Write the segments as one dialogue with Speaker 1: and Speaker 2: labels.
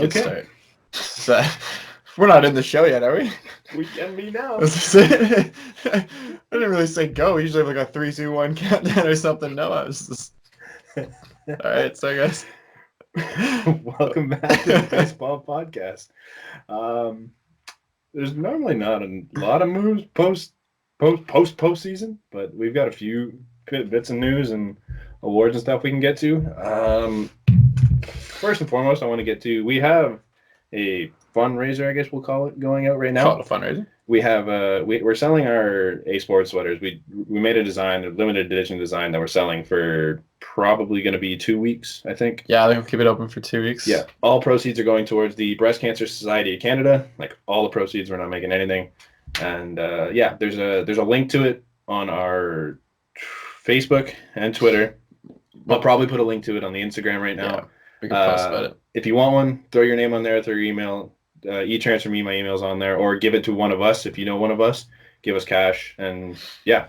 Speaker 1: Good start. So, we're not in the show yet, are we?
Speaker 2: We can be now.
Speaker 1: I didn't really say go. We usually have like a 3, 2, 1 countdown or something. No, I was just... All right, so guys.
Speaker 2: Welcome back to the bEHsball podcast. There's normally not a lot of moves postseason, but we've got a few bits of news and awards and stuff we can get to. First and foremost, I want to get to, we have a fundraiser, I guess we'll call it, going out right now.
Speaker 1: Call it a fundraiser.
Speaker 2: We have we're selling our EH Sports sweaters. We made a limited edition design that we're selling for probably going to be 2 weeks, I think.
Speaker 1: Yeah, I think we'll keep it open for 2 weeks.
Speaker 2: Yeah, all proceeds are going towards the Breast Cancer Society of Canada. Like all the proceeds, we're not making anything. And yeah, there's a link to it on our Facebook and Twitter. We'll probably put a link to it on the Instagram right now.
Speaker 1: Yeah, we can post about it.
Speaker 2: If you want one, throw your name on there, throw your email. E-transfer me, my email's on there, or give it to one of us. If you know one of us, give us cash, and yeah,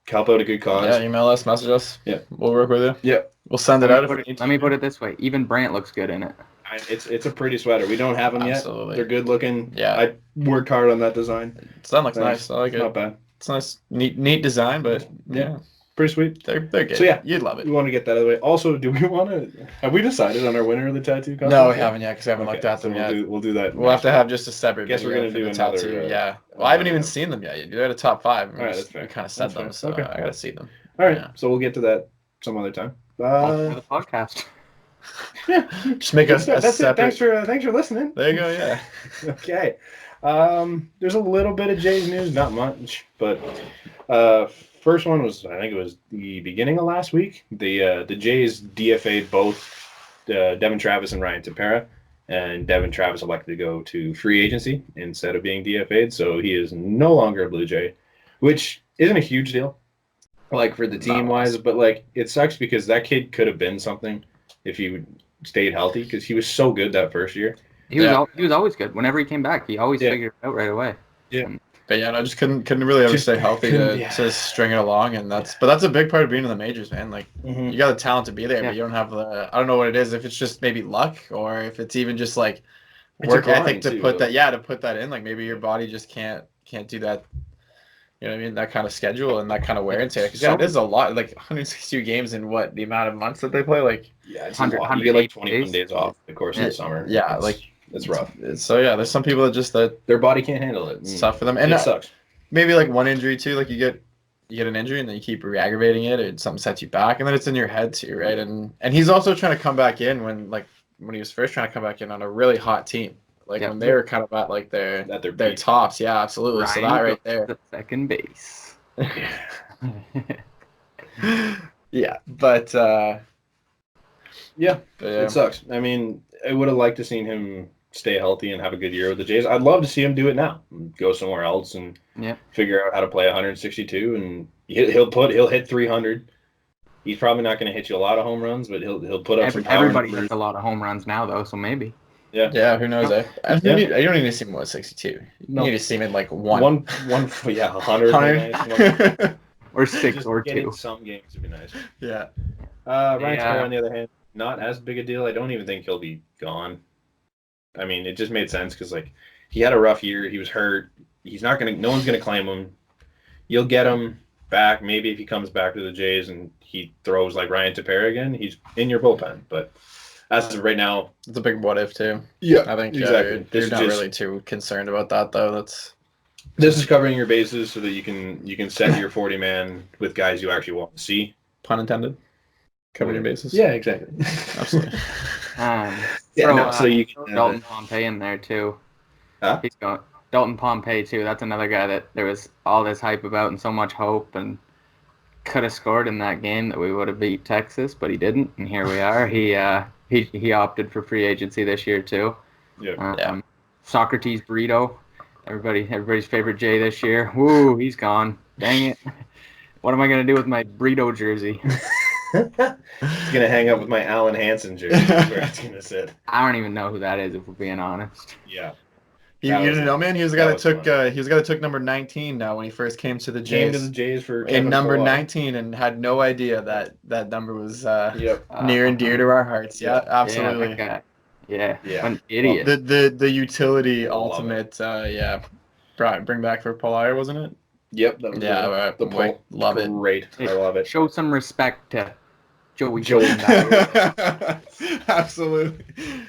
Speaker 2: help out a good cause.
Speaker 1: Yeah, email us, message us.
Speaker 2: Yeah,
Speaker 1: we'll work with you.
Speaker 2: Yeah,
Speaker 1: we'll send it out.
Speaker 3: Let me put it this way: even Brant looks good in it.
Speaker 2: It's a pretty sweater. We don't have them
Speaker 1: Absolutely.
Speaker 2: yet. They're good looking.
Speaker 1: Yeah,
Speaker 2: I worked hard on that design.
Speaker 1: That looks nice. I like it.
Speaker 2: Not bad.
Speaker 1: It's nice, neat design, but yeah.
Speaker 2: Pretty sweet.
Speaker 1: They're good.
Speaker 2: So yeah,
Speaker 1: you'd love it.
Speaker 2: We want to get that out of the way. Also, do we want to? Have we decided on our winner of the tattoo contest?
Speaker 1: No, we haven't yet because we haven't looked at them yet.
Speaker 2: We'll do that.
Speaker 1: We'll have to have just a separate.
Speaker 2: Guess we're gonna do another.
Speaker 1: Tattoo. Yeah. Well, I haven't even seen them yet. You're at a top 5.
Speaker 2: All right, that's fair.
Speaker 1: We kind of said them, so okay. I gotta see them.
Speaker 2: All right, so we'll get to that some other time.
Speaker 3: For the podcast.
Speaker 2: Yeah,
Speaker 1: just make us.
Speaker 2: That's it. Thanks for listening.
Speaker 1: There you go. Yeah.
Speaker 2: Okay. There's a little bit of Jays news, not much, but first one was, I think it was the beginning of last week. The Jays DFA'd both Devon Travis and Ryan Tepera, and Devon Travis elected to go to free agency instead of being DFA'd, so he is no longer a Blue Jay, which isn't a huge deal, like for the team wise, but like it sucks because that kid could have been something if he stayed healthy because he was so good that first year.
Speaker 3: He was always good. Whenever he came back, he always figured it out right away.
Speaker 2: Yeah.
Speaker 1: But yeah, I just couldn't really ever stay healthy to string it along, and that's a big part of being in the majors, man. Like you got the talent to be there, but you don't have the. I don't know what it is. If it's just maybe luck, or if it's even just like work ethic to put that in. Like maybe your body just can't do that. You know what I mean? That kind of schedule and that kind of wear and tear. Because it is a lot. Like 162 games in what the amount of months that they play. Like
Speaker 2: it's 100. You get like 21 days off the course of the summer.
Speaker 1: Yeah,
Speaker 2: it's rough.
Speaker 1: So yeah, there's some people that
Speaker 2: their body can't handle it.
Speaker 1: It's tough for them, and
Speaker 2: it sucks.
Speaker 1: Maybe like one injury too. Like you get an injury and then you keep re-aggravating it, or something sets you back, and then it's in your head too, right? And he's also trying to come back in when he was first trying to come back in on a really hot team, when they were kind of at like their tops. Yeah, absolutely.
Speaker 3: Ryan
Speaker 1: so that right there,
Speaker 3: the second base.
Speaker 1: Yeah, but
Speaker 2: it sucks. I mean, I would have liked to seen him stay healthy and have a good year with the Jays. I'd love to see him do it now, go somewhere else and figure out how to play 162, and he'll hit 300. He's probably not going to hit you a lot of home runs, but he'll put up some power.
Speaker 3: Everybody hits a lot of home runs now, though, so maybe.
Speaker 1: Yeah, who knows? You don't need to see him at 62. You need to see him in like 100.
Speaker 2: 100.
Speaker 3: Or 6 or 2.
Speaker 2: Some games would be nice.
Speaker 1: Yeah.
Speaker 2: Ryan Tepera, on the other hand, not as big a deal. I don't even think he'll be gone. I mean, it just made sense because he had a rough year. He was hurt. No one's gonna claim him. You'll get him back maybe if he comes back to the Jays and he throws like Ryan Tepera again. He's in your bullpen, but as of right now,
Speaker 1: it's a big what if too.
Speaker 2: Yeah,
Speaker 1: I think
Speaker 2: exactly.
Speaker 1: You're not really too concerned about that though.
Speaker 2: This is covering your bases so that you can set your 40-man with guys you actually want to see.
Speaker 1: Pun intended. Covering your bases.
Speaker 2: Yeah, exactly.
Speaker 1: Absolutely.
Speaker 2: So you can
Speaker 3: Dalton Pompey in there too.
Speaker 2: Huh?
Speaker 3: He's going Dalton Pompey too. That's another guy that there was all this hype about and so much hope, and could have scored in that game that we would have beat Texas, but he didn't, and here we are. He opted for free agency this year too.
Speaker 2: Yeah.
Speaker 3: Socrates Burrito, everybody's favorite Jay this year. Woo, he's gone. Dang it. What am I gonna do with my Burrito jersey?
Speaker 2: He's gonna hang up with my Alan Hansen jersey. That's where it's gonna sit.
Speaker 3: I don't even know who that is, if we're being honest.
Speaker 2: Yeah.
Speaker 1: You didn't know, man. He was the guy that took number 19. Now, when he first came to the Jays,
Speaker 2: came to the Jays for
Speaker 1: in number 19, and had no idea that number was near and dear to our hearts. Yeah, absolutely.
Speaker 3: Yeah.
Speaker 2: Yeah.
Speaker 3: An idiot.
Speaker 1: The utility
Speaker 2: Love
Speaker 1: ultimate. Bring back for Polire, wasn't it?
Speaker 2: Yep. That was the poll.
Speaker 1: Love it.
Speaker 2: Great. I love it.
Speaker 3: Show some respect to Joey.
Speaker 1: Absolutely.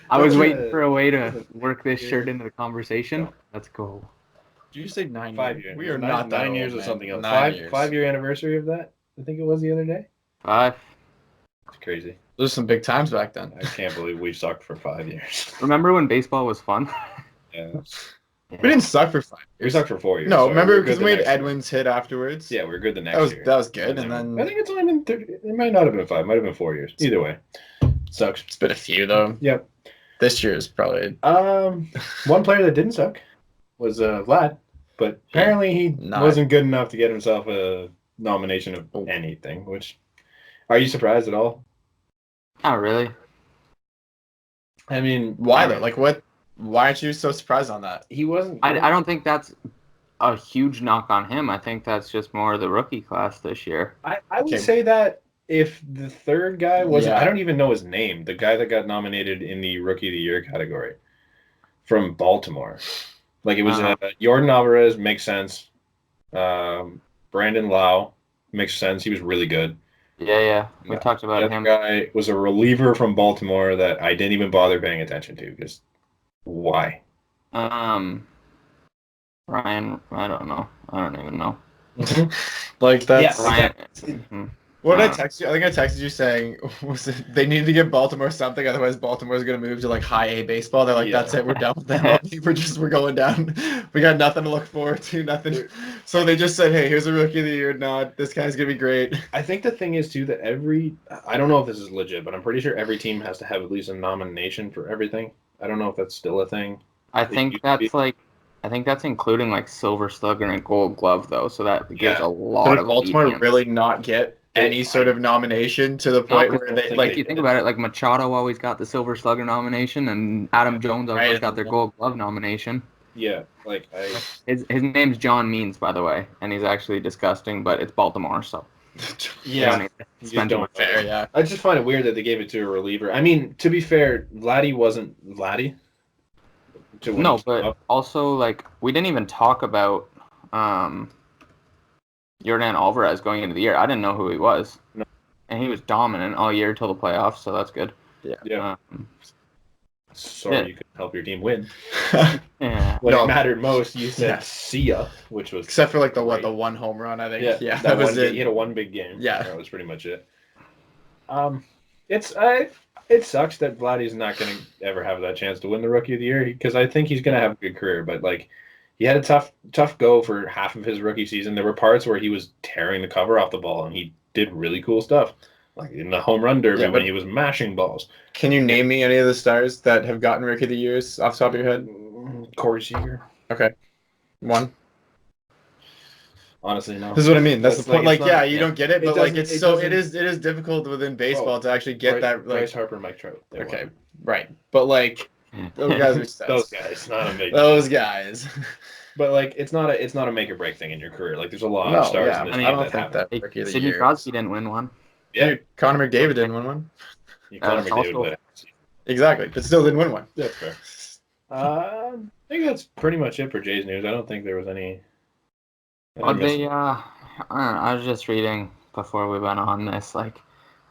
Speaker 3: I was waiting for a way to work this shirt into the conversation. Let's go.
Speaker 1: Did you say 9 years?
Speaker 2: 5 years.
Speaker 1: We are
Speaker 2: not
Speaker 1: that
Speaker 2: 9
Speaker 1: old,
Speaker 2: years
Speaker 1: man.
Speaker 2: or something else.
Speaker 1: 9 years.
Speaker 2: 5-year anniversary of that. I think it was the other day.
Speaker 3: 5.
Speaker 2: It's crazy.
Speaker 1: Those are some big times back then.
Speaker 2: I can't believe we sucked for 5 years.
Speaker 3: Remember when baseball was fun?
Speaker 2: Yeah.
Speaker 1: We didn't suck for 5
Speaker 2: We
Speaker 1: years.
Speaker 2: sucked for 4 years.
Speaker 1: No,
Speaker 2: so
Speaker 1: remember
Speaker 2: we
Speaker 1: because we had Edwin's hit afterwards.
Speaker 2: Yeah, we were good the next year.
Speaker 1: That was good, and then
Speaker 2: I think it's only been 30. It might not have been 5. It might have been 4 years. Either way, sucks.
Speaker 1: It's been a few though.
Speaker 2: Yep.
Speaker 1: This year is probably
Speaker 2: one player that didn't suck was Vlad, but apparently he wasn't good enough to get himself a nomination of anything. Which, are you surprised at all?
Speaker 3: Not really.
Speaker 2: I mean,
Speaker 1: why though? Like what? Why aren't you so surprised on that?
Speaker 2: He wasn't.
Speaker 3: I don't think that's a huge knock on him. I think that's just more the rookie class this year.
Speaker 2: I would say that if the third guy wasn't, I don't even know his name, the guy that got nominated in the Rookie of the Year category from Baltimore. Like it was Jordan Alvarez, makes sense. Brandon Lau, makes sense. He was really good.
Speaker 3: Yeah. We talked about him.
Speaker 2: The guy was a reliever from Baltimore that I didn't even bother paying attention to because why?
Speaker 3: Ryan, I don't know. I don't even know.
Speaker 1: Like that's
Speaker 3: Ryan.
Speaker 1: What did I text you? I think I texted you saying they need to give Baltimore something, otherwise Baltimore's gonna move to like high A baseball. They're like, that's it, we're done with that. we're going down. We got nothing to look forward to, nothing. So they just said, hey, here's a Rookie of the Year nod. This guy's gonna be great.
Speaker 2: I think the thing is too that I don't know if this is legit, but I'm pretty sure every team has to have at least a nomination for everything. I don't know if that's still a thing.
Speaker 3: I think that's including like Silver Slugger and Gold Glove though, so that gives a lot of
Speaker 1: Baltimore really not get any sort of nomination to the point where they like.
Speaker 3: You think about it, like Machado always got the Silver Slugger nomination, and Adam Jones always got their Gold Glove nomination.
Speaker 2: Yeah, like
Speaker 3: his name's John Means, by the way, and he's actually disgusting, but it's Baltimore, so
Speaker 2: yeah.
Speaker 1: Fair, yeah.
Speaker 2: I just find it weird that they gave it to a reliever. I mean, to be fair, Vladdy wasn't Vladdy.
Speaker 3: No, but also like we didn't even talk about Yordan Alvarez going into the year. I didn't know who he was.
Speaker 2: No.
Speaker 3: And he was dominant all year till the playoffs, so that's good.
Speaker 2: Yeah. Sorry you couldn't help your team win.
Speaker 3: Yeah.
Speaker 2: When it mattered most, you said see ya, which was
Speaker 1: except for like the one home run, I think. Yeah,
Speaker 2: that was it. He had a one big game.
Speaker 1: Yeah.
Speaker 2: That was pretty much it. It sucks that Vladdy's not going to ever have that chance to win the Rookie of the Year because I think he's going to have a good career, but like he had a tough go for half of his rookie season. There were parts where he was tearing the cover off the ball, and he did really cool stuff, like in the home run derby when he was mashing balls.
Speaker 1: Can you name me any of the stars that have gotten Rookie of the Years off the top of your head?
Speaker 2: Corey Seager.
Speaker 1: Okay. One.
Speaker 2: Honestly, no.
Speaker 1: This is what I mean. That's the point. Like, you don't get it, but like, it is difficult within baseball to actually get that. Like,
Speaker 2: Bryce Harper, Mike Trout.
Speaker 1: Okay, right. But like, those guys are stats.
Speaker 2: Those guys, not a big.
Speaker 1: Those guys.
Speaker 2: But like, it's not a make or break thing in your career. Like, there's a lot of stars in this game that happen.
Speaker 3: Sidney Crosby didn't win one.
Speaker 1: Yeah, Connor McDavid didn't win one.
Speaker 2: Connor McDavid
Speaker 1: exactly, but still didn't win one.
Speaker 2: That's fair. I think that's pretty much it for Jay's news. I don't think there was any.
Speaker 3: I was just reading before we went on this, like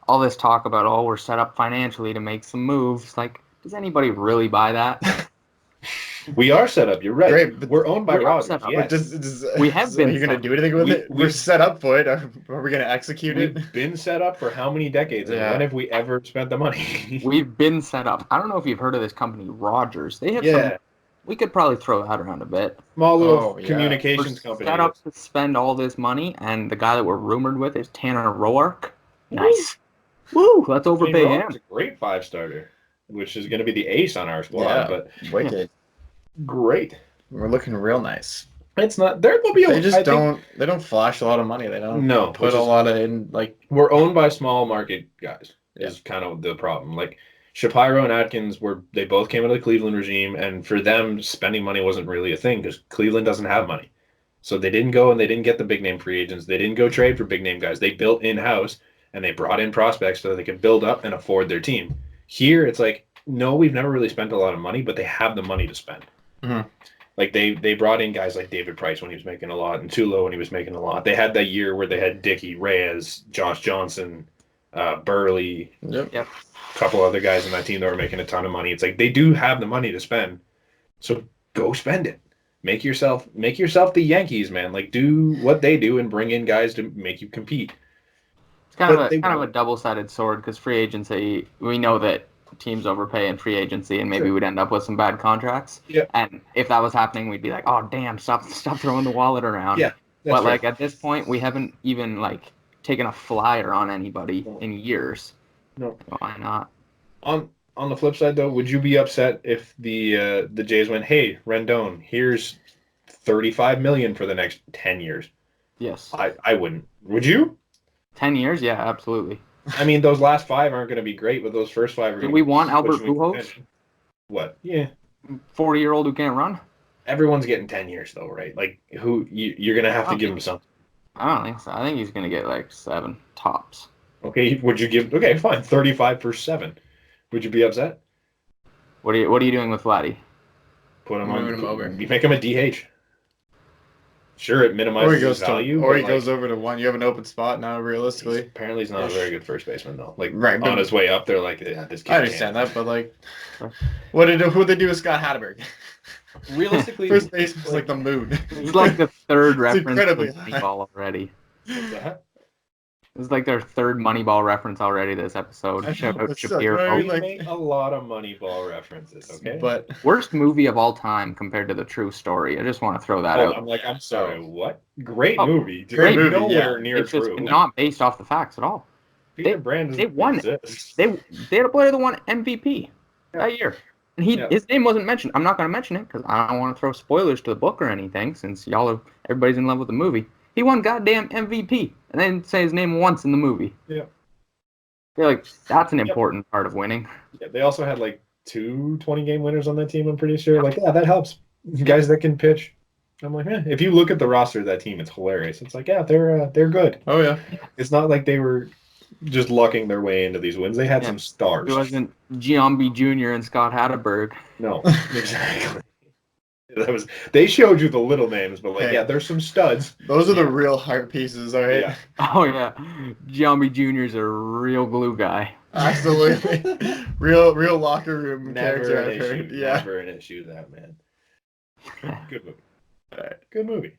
Speaker 3: all this talk about we're set up financially to make some moves. Like, does anybody really buy that?
Speaker 2: We are set up. You're right.
Speaker 1: Great, but
Speaker 2: we're owned by Rogers.
Speaker 1: Yes.
Speaker 3: We have been.
Speaker 1: Are you going to do anything with it? We're set up for it. Are we going to execute it?
Speaker 2: We've been set up for how many decades? And when have we ever spent the money?
Speaker 3: We've been set up. I don't know if you've heard of this company, Rogers. They have we could probably throw that around a bit.
Speaker 2: Small little communications company.
Speaker 3: Set up to spend all this money, and the guy that we're rumored with is Tanner Roark. Nice. Woo! Let's overpay him.
Speaker 2: He's a great 5-starter, which is going to be the ace on our squad.
Speaker 1: Yeah,
Speaker 2: but
Speaker 1: wicked.
Speaker 2: Great.
Speaker 1: We're looking real nice.
Speaker 2: It's not. There will be.
Speaker 1: They don't flash a lot of money. They don't put a lot of in. Like,
Speaker 2: we're owned by small market guys. Is kind of the problem. Like Shapiro and Atkins they both came out of the Cleveland regime, and for them, spending money wasn't really a thing because Cleveland doesn't have money. So they didn't go and they didn't get the big name free agents. They didn't go trade for big name guys. They built in house and they brought in prospects so that they could build up and afford their team. Here, it's like no, we've never really spent a lot of money, but they have the money to spend.
Speaker 1: Mm-hmm.
Speaker 2: Like they brought in guys like David Price when he was making a lot, and Tulo when he was making a lot. They had that year where they had Dickey, Reyes, Josh Johnson, Burley,
Speaker 3: Yep.
Speaker 2: a couple other guys in that team that were making a ton of money. It's like they do have the money to spend, so go spend it. Make yourself the Yankees, man. Like do what they do and bring in guys to make you compete.
Speaker 3: It's kind of a double-sided sword because free agency, we know that teams overpay in free agency and maybe we'd end up with some bad contracts.
Speaker 2: Yeah.
Speaker 3: And if that was happening, we'd be like, oh damn, stop throwing the wallet around.
Speaker 2: Yeah.
Speaker 3: But like at this point, we haven't even like taken a flyer on anybody in years.
Speaker 2: No.
Speaker 3: Why not?
Speaker 2: On the flip side, though, would you be upset if the Jays went, "Hey, Rendon, here's $35 million for the next 10 years"?
Speaker 3: Yes.
Speaker 2: I wouldn't. Would you?
Speaker 3: 10 years? Yeah, absolutely.
Speaker 2: I mean, those last 5 aren't going to be great, but those first 5 are.
Speaker 3: Do we want Albert Pujols?
Speaker 2: What? Yeah.
Speaker 3: 40-year-old who can't run?
Speaker 2: Everyone's getting 10 years though, right? Like you're going to have to give him something.
Speaker 3: I don't think so. I think he's going to get like 7 tops.
Speaker 2: Okay, would you give? Okay, fine. 35 for 7. Would you be upset?
Speaker 3: What are you doing with Vladdy?
Speaker 2: Put him over. You make him a DH. Sure, it minimizes his value.
Speaker 1: Or he goes over to 1. You have an open spot now, realistically.
Speaker 2: Apparently, he's not a very good first baseman, though. Like,
Speaker 1: right,
Speaker 2: on his way up, they're like, yeah, this kid
Speaker 1: I understand that, but, like, who'd they do with Scott Hatteberg?
Speaker 2: Realistically,
Speaker 1: first base was like the moon.
Speaker 3: It's like the third reference
Speaker 1: incredibly
Speaker 3: to Moneyball already.
Speaker 2: What's that?
Speaker 3: It's like their third Moneyball reference already this episode. Shout out Shapiro.
Speaker 2: We make a lot of Moneyball references, okay?
Speaker 1: But
Speaker 3: worst movie of all time compared to the true story. I just want to throw that out.
Speaker 2: I'm sorry, what? Great movie.
Speaker 1: Great movie,
Speaker 2: nowhere near
Speaker 3: it's
Speaker 2: true.
Speaker 3: Just not based off the facts at all.
Speaker 2: Peter Brand
Speaker 3: they won
Speaker 2: exist.
Speaker 3: They had a player that won MVP that year. And his name wasn't mentioned. I'm not going to mention it because I don't want to throw spoilers to the book or anything since everybody's in love with the movie. He won goddamn MVP and they didn't say his name once in the movie.
Speaker 2: Yeah.
Speaker 3: I feel like that's an important part of winning.
Speaker 2: Yeah, they also had like 2 20-game winners on that team, I'm pretty sure. Like, yeah, that helps. Guys that can pitch. I'm like, if you look at the roster of that team, it's hilarious. It's like, yeah, they're good.
Speaker 1: Oh, yeah.
Speaker 2: It's not like they were just lucking their way into these wins. They had some stars.
Speaker 3: It wasn't Giambi Jr. and Scott Hatteberg.
Speaker 2: No, exactly. They showed you the little names, but there's some studs.
Speaker 1: Those are the real heart pieces, all right? Yeah.
Speaker 3: Oh yeah, Giambi Jr. is a real glue guy.
Speaker 1: Absolutely, real locker room character.
Speaker 2: I've heard. Never an issue, that man. Good movie. All right, good movie.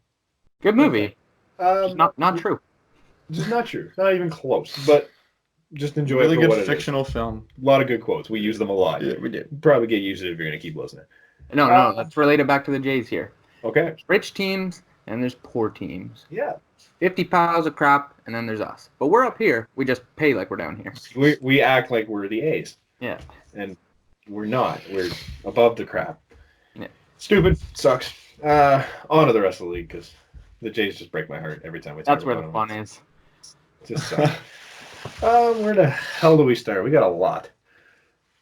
Speaker 3: Good movie. Not true.
Speaker 2: Just not true. Not even close. But just enjoy
Speaker 1: really
Speaker 2: it for
Speaker 1: good
Speaker 2: what it is.
Speaker 1: fictional film.
Speaker 2: A lot of good quotes. We use them a lot.
Speaker 1: Yeah, we did.
Speaker 2: Probably get used to it if you're going to keep listening.
Speaker 3: No, let's relate it back to the Jays here.
Speaker 2: Okay.
Speaker 3: There's rich teams and there's poor teams.
Speaker 2: Yeah.
Speaker 3: 50 piles of crap and then there's us. But we're up here. We just pay like we're down here.
Speaker 2: We act like we're the A's.
Speaker 3: Yeah.
Speaker 2: And we're not. We're above the crap.
Speaker 3: Yeah.
Speaker 2: Stupid. Sucks. On to the rest of the league because the Jays just break my heart every time we talk
Speaker 3: about them. That's where the fun is.
Speaker 2: Just sucks. Where the hell do we start? We got a lot.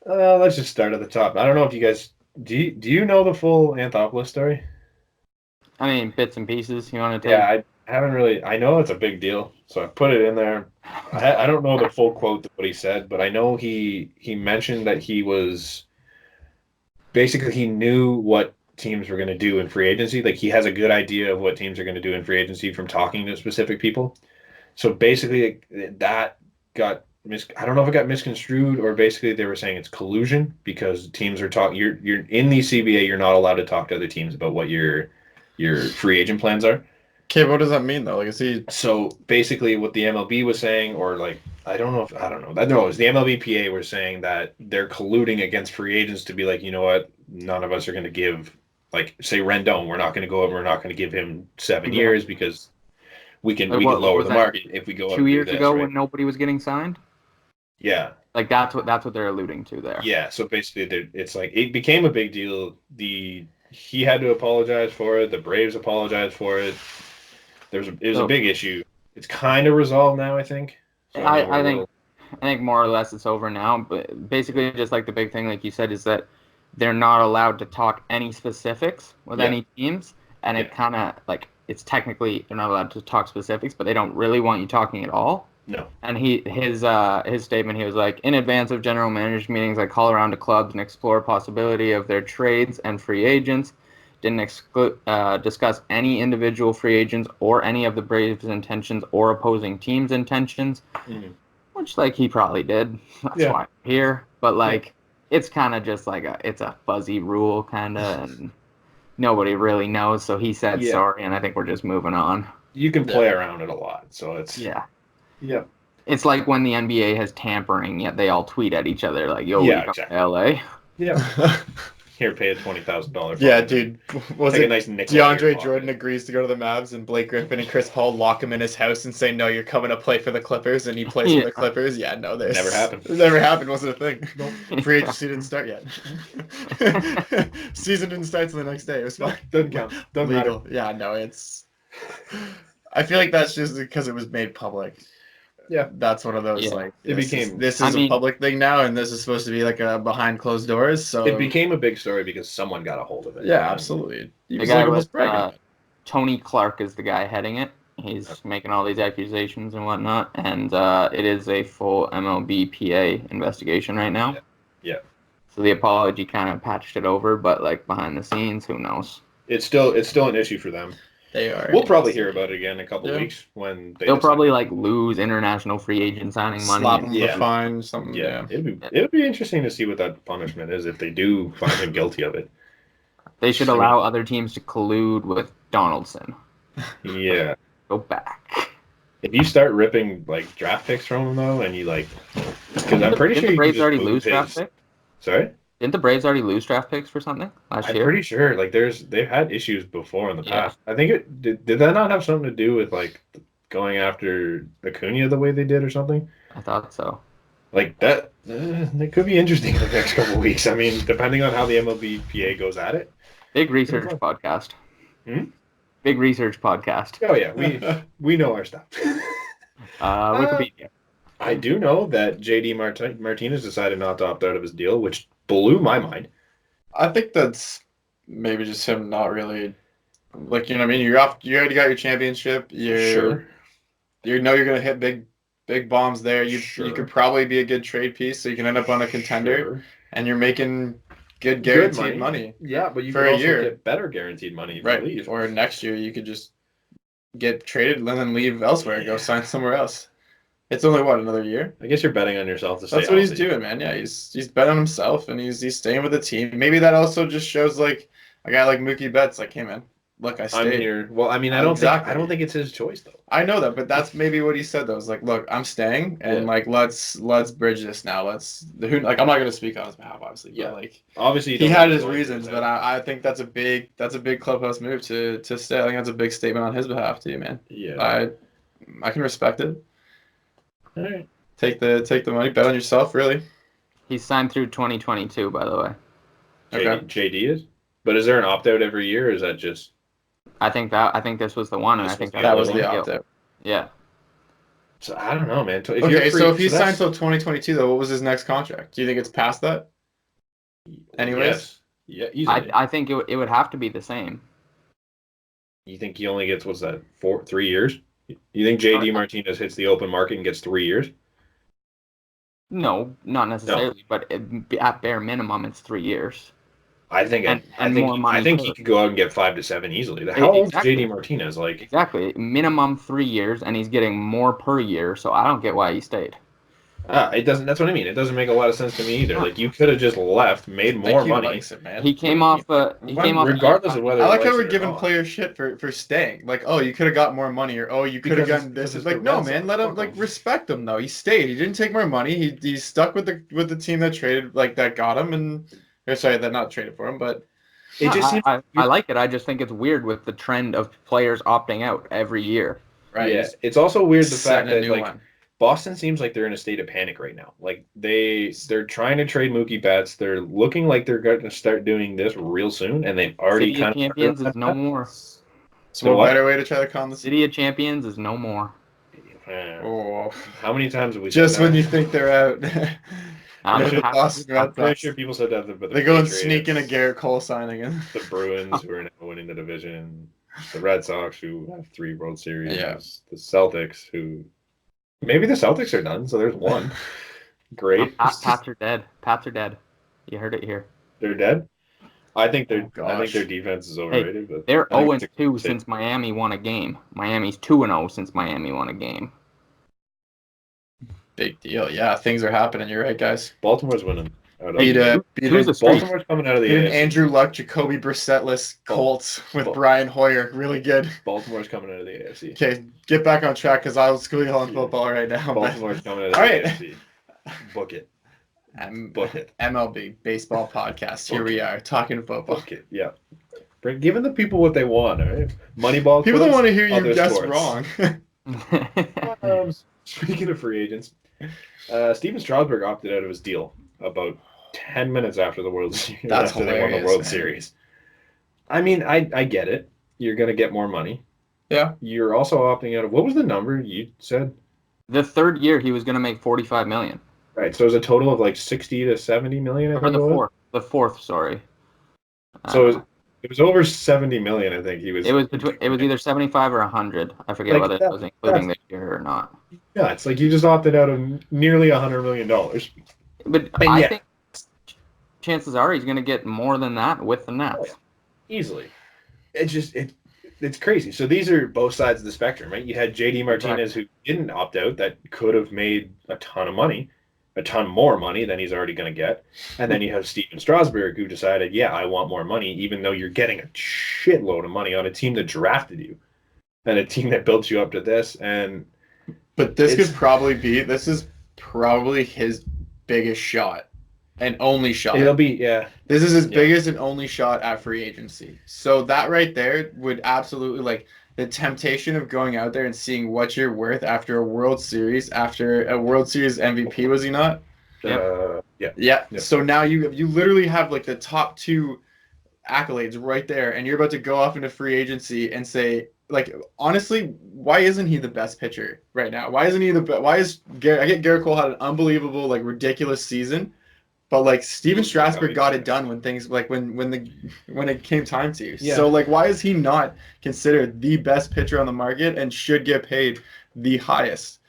Speaker 2: Let's just start at the top. I don't know if you guys... Do you know the full Anthopolous story?
Speaker 3: I mean, bits and pieces. You want to take?
Speaker 2: Yeah, I haven't really. I know it's a big deal, so I put it in there. I don't know the full quote of what he said, but I know he mentioned that he was basically he knew what teams were going to do in free agency. Like he has a good idea of what teams are going to do in free agency from talking to specific people. So basically, that got. I don't know if it got misconstrued or basically they were saying it's collusion because teams are talking. You're in the CBA. You're not allowed to talk to other teams about what your free agent plans are.
Speaker 1: Okay, what does that mean though? Like, is he?
Speaker 2: So basically, what the MLB was saying, or like I don't know. No, it was the MLBPA were saying that they're colluding against free agents to be like, you know what? None of us are going to give, like, say Rendon. We're not going to go over. We're not going to give him 7 years because we can lower the market if we go
Speaker 3: 2 years ago when nobody was getting signed.
Speaker 2: Yeah,
Speaker 3: like that's what they're alluding to there.
Speaker 2: Yeah, so basically, it's like it became a big deal. He had to apologize for it. The Braves apologized for it. It was a big issue. It's kind of resolved now, I think. So
Speaker 3: I think more or less it's over now. But basically, just like the big thing, like you said, is that they're not allowed to talk any specifics with any teams, and it kind of like it's technically they're not allowed to talk specifics, but they don't really want you talking at all.
Speaker 2: No.
Speaker 3: And his statement, he was like, in advance of general managers meetings, I call around to clubs and explore possibility of their trades and free agents. Didn't discuss any individual free agents or any of the Braves' intentions or opposing teams' intentions, which like he probably did. That's why I'm here. But like, it's kind of just like it's a fuzzy rule kind of, and nobody really knows. So he said sorry, and I think we're just moving on.
Speaker 2: You can play around it a lot, so it's
Speaker 1: Yeah.
Speaker 3: It's like when the NBA has tampering, yet they all tweet at each other like, "Yo, we come to LA."
Speaker 2: Yeah. Here, pay a $20,000.
Speaker 1: Yeah, dude. Was
Speaker 2: Take
Speaker 1: it
Speaker 2: a nice nickel
Speaker 1: DeAndre Jordan agrees to go to the Mavs, and Blake Griffin and Chris Paul lock him in his house and say, "No, you're coming to play for the Clippers," and he plays for the Clippers? Yeah, no, this
Speaker 2: never happened.
Speaker 1: It never happened. Wasn't a thing.
Speaker 2: Nope.
Speaker 1: Free agency didn't start yet. Season didn't start till the next day. It was fine.
Speaker 2: Doesn't count. Doesn't
Speaker 1: Legal.
Speaker 2: matter.
Speaker 1: Yeah, no, it's. I feel like that's just because it was made public.
Speaker 2: Yeah,
Speaker 1: that's one of those like this is a public thing now, and this is supposed to be like a behind closed doors. So
Speaker 2: it became a big story because someone got a hold of it.
Speaker 1: Yeah, absolutely.
Speaker 3: The guy was Tony Clark is the guy heading it. He's making all these accusations and whatnot, and it is a full MLBPA investigation right now.
Speaker 2: Yeah.
Speaker 3: So the apology kind of patched it over, but like behind the scenes, who knows?
Speaker 2: It's still an issue for them.
Speaker 1: They are.
Speaker 2: We'll probably hear about it again in a couple of weeks when
Speaker 3: they'll probably like lose international free agent signing money.
Speaker 1: Slap them with a fine, something. Yeah.
Speaker 2: It'd be interesting to see what that punishment is if they do find him guilty of it.
Speaker 3: They should allow other teams to collude with Donaldson.
Speaker 2: Yeah.
Speaker 3: Go back.
Speaker 2: If you start ripping like draft picks from him though, and you like, because I'm pretty sure
Speaker 3: the Braves already lose draft picks.
Speaker 2: Sorry.
Speaker 3: Didn't the Braves already lose draft picks for something last year?
Speaker 2: I'm pretty sure. Like, they've had issues before in the past. I think it did that not have something to do with like going after Acuna the way they did or something?
Speaker 3: I thought so.
Speaker 2: Like that, it could be interesting in the next couple of weeks. I mean, depending on how the MLBPA goes at it.
Speaker 3: Big research podcast. Big research podcast.
Speaker 2: Oh yeah, we know our stuff.
Speaker 3: Wikipedia.
Speaker 2: I do know that J.D. Martinez decided not to opt out of his deal, which blew my mind.
Speaker 1: I think that's maybe just him not really, like, you know what I mean? You're off. You already got your championship. You know you're gonna hit big bombs there. You could probably be a good trade piece, so you can end up on a contender, and you're making good guaranteed money.
Speaker 2: Yeah, but you
Speaker 1: for
Speaker 2: can
Speaker 1: a
Speaker 2: also
Speaker 1: year
Speaker 2: get better guaranteed money if you leave.
Speaker 1: Or next year you could just get traded and then leave elsewhere, go sign somewhere else. It's only another year?
Speaker 2: I guess you're betting on yourself to stay.
Speaker 1: That's what he's doing, man. Yeah, he's betting on himself, and he's staying with the team. Maybe that also just shows like a guy like Mookie Betts, like, hey man, look, I stayed.
Speaker 2: I'm here. Well, I mean, I don't think it's his choice though.
Speaker 1: I know that, but that's maybe what he said though. It's like, look, I'm staying, and like let's bridge this now. I'm not gonna speak on his behalf, obviously. Yeah, like
Speaker 2: obviously
Speaker 1: he had his reasons, but I think that's a big clubhouse move to stay. I think that's a big statement on his behalf too, man.
Speaker 2: Yeah,
Speaker 1: I can respect it.
Speaker 2: All right.
Speaker 1: Take the money, bet on yourself, really.
Speaker 3: He's signed through 2022, by the way.
Speaker 2: Okay. JD is? But is there an opt-out every year, or is that just...
Speaker 3: I think this was the one, and I think
Speaker 1: that was the opt-out.
Speaker 3: Yeah.
Speaker 2: So, I don't know, man.
Speaker 1: If he signed till 2022, though, what was his next contract? Do you think it's past that? Anyways?
Speaker 2: Yes. Yeah, easily.
Speaker 3: I think it would have to be the same.
Speaker 2: You think he only gets, 3 years? You think J.D. Martinez hits the open market and gets 3 years?
Speaker 3: No, not necessarily, but at bare minimum, it's 3 years.
Speaker 2: I think he could go out and get 5 to 7 easily. How old is J.D. Martinez? Like
Speaker 3: exactly, minimum 3 years, and he's getting more per year. So I don't get why he stayed.
Speaker 2: It doesn't. That's what I mean. It doesn't make a lot of sense to me either. Like, you could have just left, made more money.
Speaker 1: Likes it, man.
Speaker 3: He came off.
Speaker 2: Regardless of whether.
Speaker 1: I like how we're giving players shit for staying. Like, oh, you could have got more money, or oh, you could have gotten this. It's like, no, man. Let him respect him though. He stayed. He didn't take more money. He stuck with the team that traded, like, that got him, that not traded for him, but.
Speaker 3: It just seems I like it. I just think it's weird with the trend of players opting out every year.
Speaker 2: Right. Yeah. It's also weird the fact that Boston seems like they're in a state of panic right now. Like they're trying to trade Mookie Betts. They're looking like they're going to start doing this real soon, and they've already
Speaker 3: City of Champions is no more.
Speaker 1: So what better way to try to calm the
Speaker 3: City of Champions is no more.
Speaker 2: How many times have we
Speaker 1: just when you think they're out?
Speaker 2: I'm pretty sure people said that, but
Speaker 1: they go and sneak in a Gerrit Cole signing in.
Speaker 2: The Bruins, who are now winning the division, the Red Sox, who have 3 World Series, the Celtics, who Maybe the Celtics are done, so there's one. Great.
Speaker 3: Pats are dead. Pats are dead. You heard it here.
Speaker 2: They're dead? I think their
Speaker 1: gosh.
Speaker 2: defense is overrated.
Speaker 3: Hey,
Speaker 2: but
Speaker 3: they're 0-2 since Miami won a game. Miami's 2-0 since Miami won a game.
Speaker 1: Big deal. Yeah, things are happening. You're right, guys.
Speaker 2: Baltimore's winning.
Speaker 1: Baltimore's
Speaker 2: coming out of the AFC.
Speaker 1: Andrew Luck, Jacoby Brissettless, Colts with Brian Hoyer. Really good.
Speaker 2: Baltimore's coming out of the AFC.
Speaker 1: Okay, get back on track because I was squealing football right now.
Speaker 2: Baltimore's coming out of the AFC. Book it. Book it.
Speaker 1: MLB Baseball Podcast. Here we are talking football.
Speaker 2: Book it. Yeah. Giving the people what they want, all right? Moneyball.
Speaker 1: People don't want to hear you guess wrong.
Speaker 2: Speaking of free agents, Steven Strasburg opted out of his deal about 10 minutes after the World Series.
Speaker 1: That's
Speaker 2: after
Speaker 1: hilarious,
Speaker 2: they won the World Series. I mean, I get it. You're going to get more money.
Speaker 1: Yeah.
Speaker 2: You're also opting out of, what was the number you said?
Speaker 3: The third year he was going to make $45 million.
Speaker 2: Right. So it was a total of like 60 to 70 million.
Speaker 3: The fourth. Sorry.
Speaker 2: So it was over 70 million. I think he was.
Speaker 3: It was either 75 or 100. I forget whether it was including this year or not.
Speaker 2: Yeah, it's like you just opted out of nearly $100 million.
Speaker 3: But I think chances are he's going to get more than that with the Nets.
Speaker 2: Oh, yeah. Easily. It's crazy. So these are both sides of the spectrum, right? You had J.D. Martinez who didn't opt out that could have made a ton of money, a ton more money than he's already going to get. And then you have Steven Strasburg who decided, yeah, I want more money, even though you're getting a shitload of money on a team that drafted you and a team that built you up to this.
Speaker 1: But this is probably his biggest shot and only shot.
Speaker 2: It'll be, yeah.
Speaker 1: This is his biggest and only shot at free agency. So that right there would absolutely, like, the temptation of going out there and seeing what you're worth after a World Series MVP, was he not? Yeah. So now you literally have like the top two accolades right there, and you're about to go off into free agency and say, like, honestly, why isn't he the best pitcher right now? Why isn't he I get Gerrit Cole had an unbelievable, like, ridiculous season, but like Steven Strasburg got it done when things like when it came time to. Yeah. So like, why is he not considered the best pitcher on the market and should get paid the highest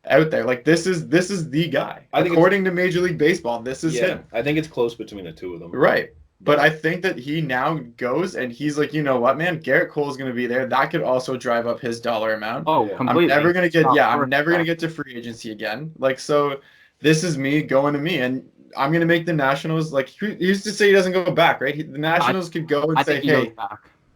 Speaker 1: out there? Like, this is the guy. According to Major League Baseball, this is him.
Speaker 2: I think it's close between the two of them.
Speaker 1: Right. But I think that he now goes and he's like, you know what, man, Gerrit Cole is going to be there. That could also drive up his dollar amount.
Speaker 3: Oh, completely.
Speaker 1: I'm never going to get to free agency again. Like, so this is me going to me, and I'm going to make the Nationals, like, he used to say he doesn't go back, right? The Nationals could go and say, hey,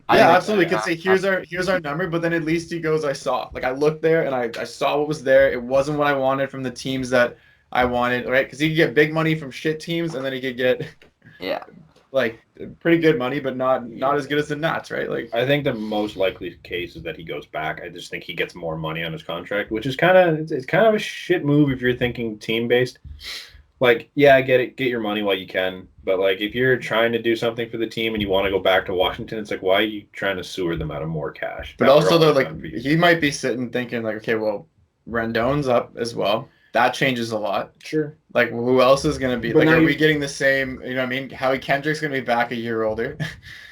Speaker 1: absolutely. Could say, here's our number, but then at least he goes, I saw. Like, I looked there and I saw what was there. It wasn't what I wanted from the teams that I wanted, right? Because he could get big money from shit teams, and then he could get like pretty good money, but not as good as the Nats, right? Like,
Speaker 2: I think the most likely case is that he goes back. I just think he gets more money on his contract, which is kind of a shit move if you're thinking team based. Like, yeah, I get it. Get your money while you can. But, like, if you're trying to do something for the team and you want to go back to Washington, it's like, why are you trying to sewer them out of more cash?
Speaker 1: But also, though, like, he might be sitting thinking, like, okay, well, Rendon's up as well. That changes a lot.
Speaker 2: Sure.
Speaker 1: Like, who else is going to be? Like, are we getting the same, you know what I mean? Howie Kendrick's going to be back a year older.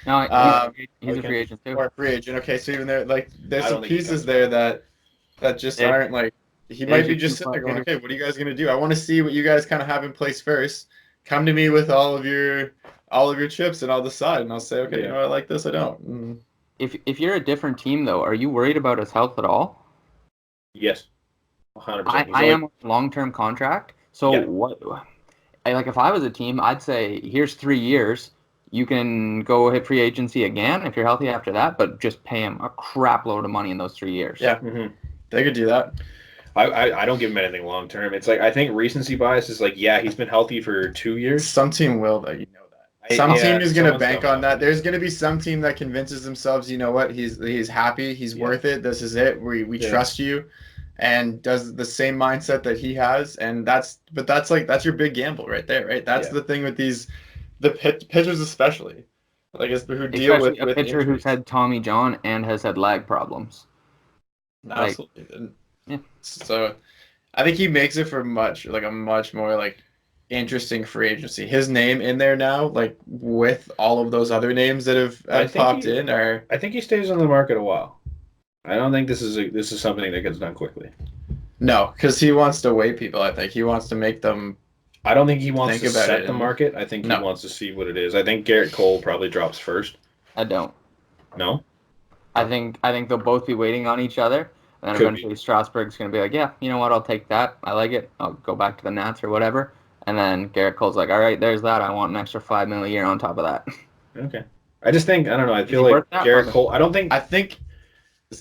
Speaker 3: No, he's a free agent, too.
Speaker 1: Or a free agent. Okay, so even there, like, there's some pieces there that just aren't, like, he might be just sitting there going, okay, what are you guys going to do? I want to see what you guys kind of have in place first. Come to me with all of your chips, and I'll decide. And I'll say, okay, you know, I like this, I don't.
Speaker 3: If you're a different team, though, are you worried about his health at all?
Speaker 2: Yes. 100%.
Speaker 3: I am on a long-term contract. So if I was a team, I'd say, here's 3 years. You can go hit free agency again if you're healthy after that, but just pay him a crap load of money in those 3 years.
Speaker 1: Yeah, they could do that.
Speaker 2: I don't give him anything long term. It's like, I think recency bias is like, yeah, he's been healthy for 2 years.
Speaker 1: Some team will, though, you know that. Some team is going to bank on that. There's going to be some team that convinces themselves, you know what, he's happy, he's worth it, this is it, we trust you, and does the same mindset that he has, and that's your big gamble right there, right? That's the thing with the pitchers especially, like, who deal with
Speaker 3: a pitcher who's had Tommy John and has had lag problems.
Speaker 1: Absolutely. So I think he makes it for a much more like interesting free agency. His name in there now, like, with all of those other names that have popped in, or
Speaker 2: I think he stays on the market a while. I don't think this is something that gets done quickly.
Speaker 1: No, because he wants to weigh people. I think he wants to make them.
Speaker 2: I don't think he wants to
Speaker 1: about
Speaker 2: set
Speaker 1: it
Speaker 2: the
Speaker 1: and-
Speaker 2: market. I think he
Speaker 1: No.
Speaker 2: wants to see what it is. I think Gerrit Cole probably drops first.
Speaker 3: I don't.
Speaker 2: No?
Speaker 3: I think they'll both be waiting on each other, and then
Speaker 2: Could
Speaker 3: eventually Strasburg's going to be like, yeah, you know what, I'll take that. I like it. I'll go back to the Nats or whatever. And then Gerrit Cole's like, all right, there's that. I want an extra $5 million a year on top of that.
Speaker 2: Okay. I just think, I don't know, I feel
Speaker 3: he
Speaker 2: like
Speaker 3: worth that?
Speaker 2: Gerrit Cole, I don't think,
Speaker 1: I think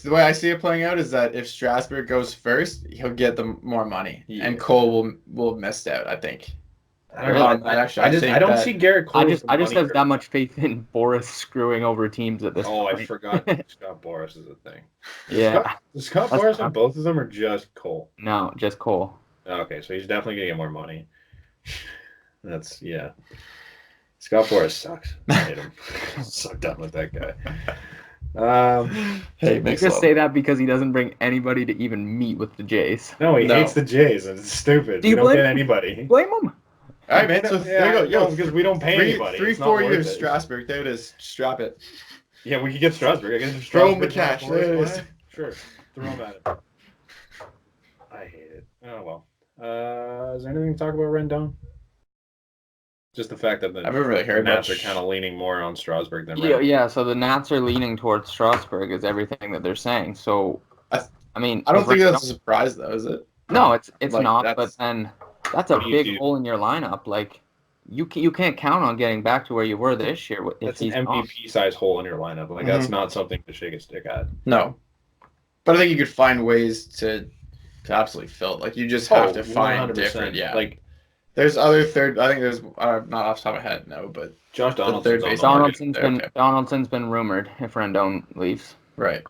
Speaker 1: the way I see it playing out is that if Strasburg goes first, he'll get the more money, and Cole will have missed out. I think.
Speaker 2: I don't know. I don't see Gerrit Cole.
Speaker 3: I just have that much faith in Boris screwing over teams at this point.
Speaker 2: I forgot Scott Boris is a thing.
Speaker 3: Yeah.
Speaker 2: Does Scott Boris have both of them or just Cole?
Speaker 3: No, just Cole.
Speaker 2: Okay, so he's definitely going to get more money. That's, yeah. Scott Boris sucks. I hate him. So done with that guy.
Speaker 1: Hey,
Speaker 3: you just say that because he doesn't bring anybody to even meet with the Jays.
Speaker 2: No, he hates the Jays, and it's stupid.
Speaker 3: Do you
Speaker 2: don't get anybody.
Speaker 3: Blame him?
Speaker 1: All right, man. So there you go. Yo,
Speaker 2: because we don't pay anybody.
Speaker 1: 3-4 years, Strasburg. There it is. Strap it.
Speaker 2: Yeah, we could get Strasburg. I guess
Speaker 1: throw him the cash. There it is.
Speaker 2: Sure. Throw him at it. I hate it. Oh, well. Is there anything to talk about Rendon? Just the fact that the
Speaker 1: I haven't really heard
Speaker 2: Nats
Speaker 1: much.
Speaker 2: are kind of leaning more on Strasburg than Rendon.
Speaker 3: Yeah, so the Nats are leaning towards Strasburg is everything that they're saying. So, I mean...
Speaker 1: I don't think that's a surprise, though, is it?
Speaker 3: No, it's
Speaker 1: Like,
Speaker 3: not, but then that's a big hole in your lineup. Like, you can't count on getting back to where you were this year.
Speaker 2: That's an MVP-size hole in your lineup. Like, that's not something to shake a stick at.
Speaker 1: No. But I think you could find ways to absolutely fill it. Like, you just have to find
Speaker 2: 100%.
Speaker 1: different, yeah.
Speaker 2: Like,
Speaker 1: there's other third, I think there's, not off the top of my head, no, but
Speaker 2: Josh Donaldson's
Speaker 3: Donaldson's been rumored if Rendon leaves.
Speaker 1: Right.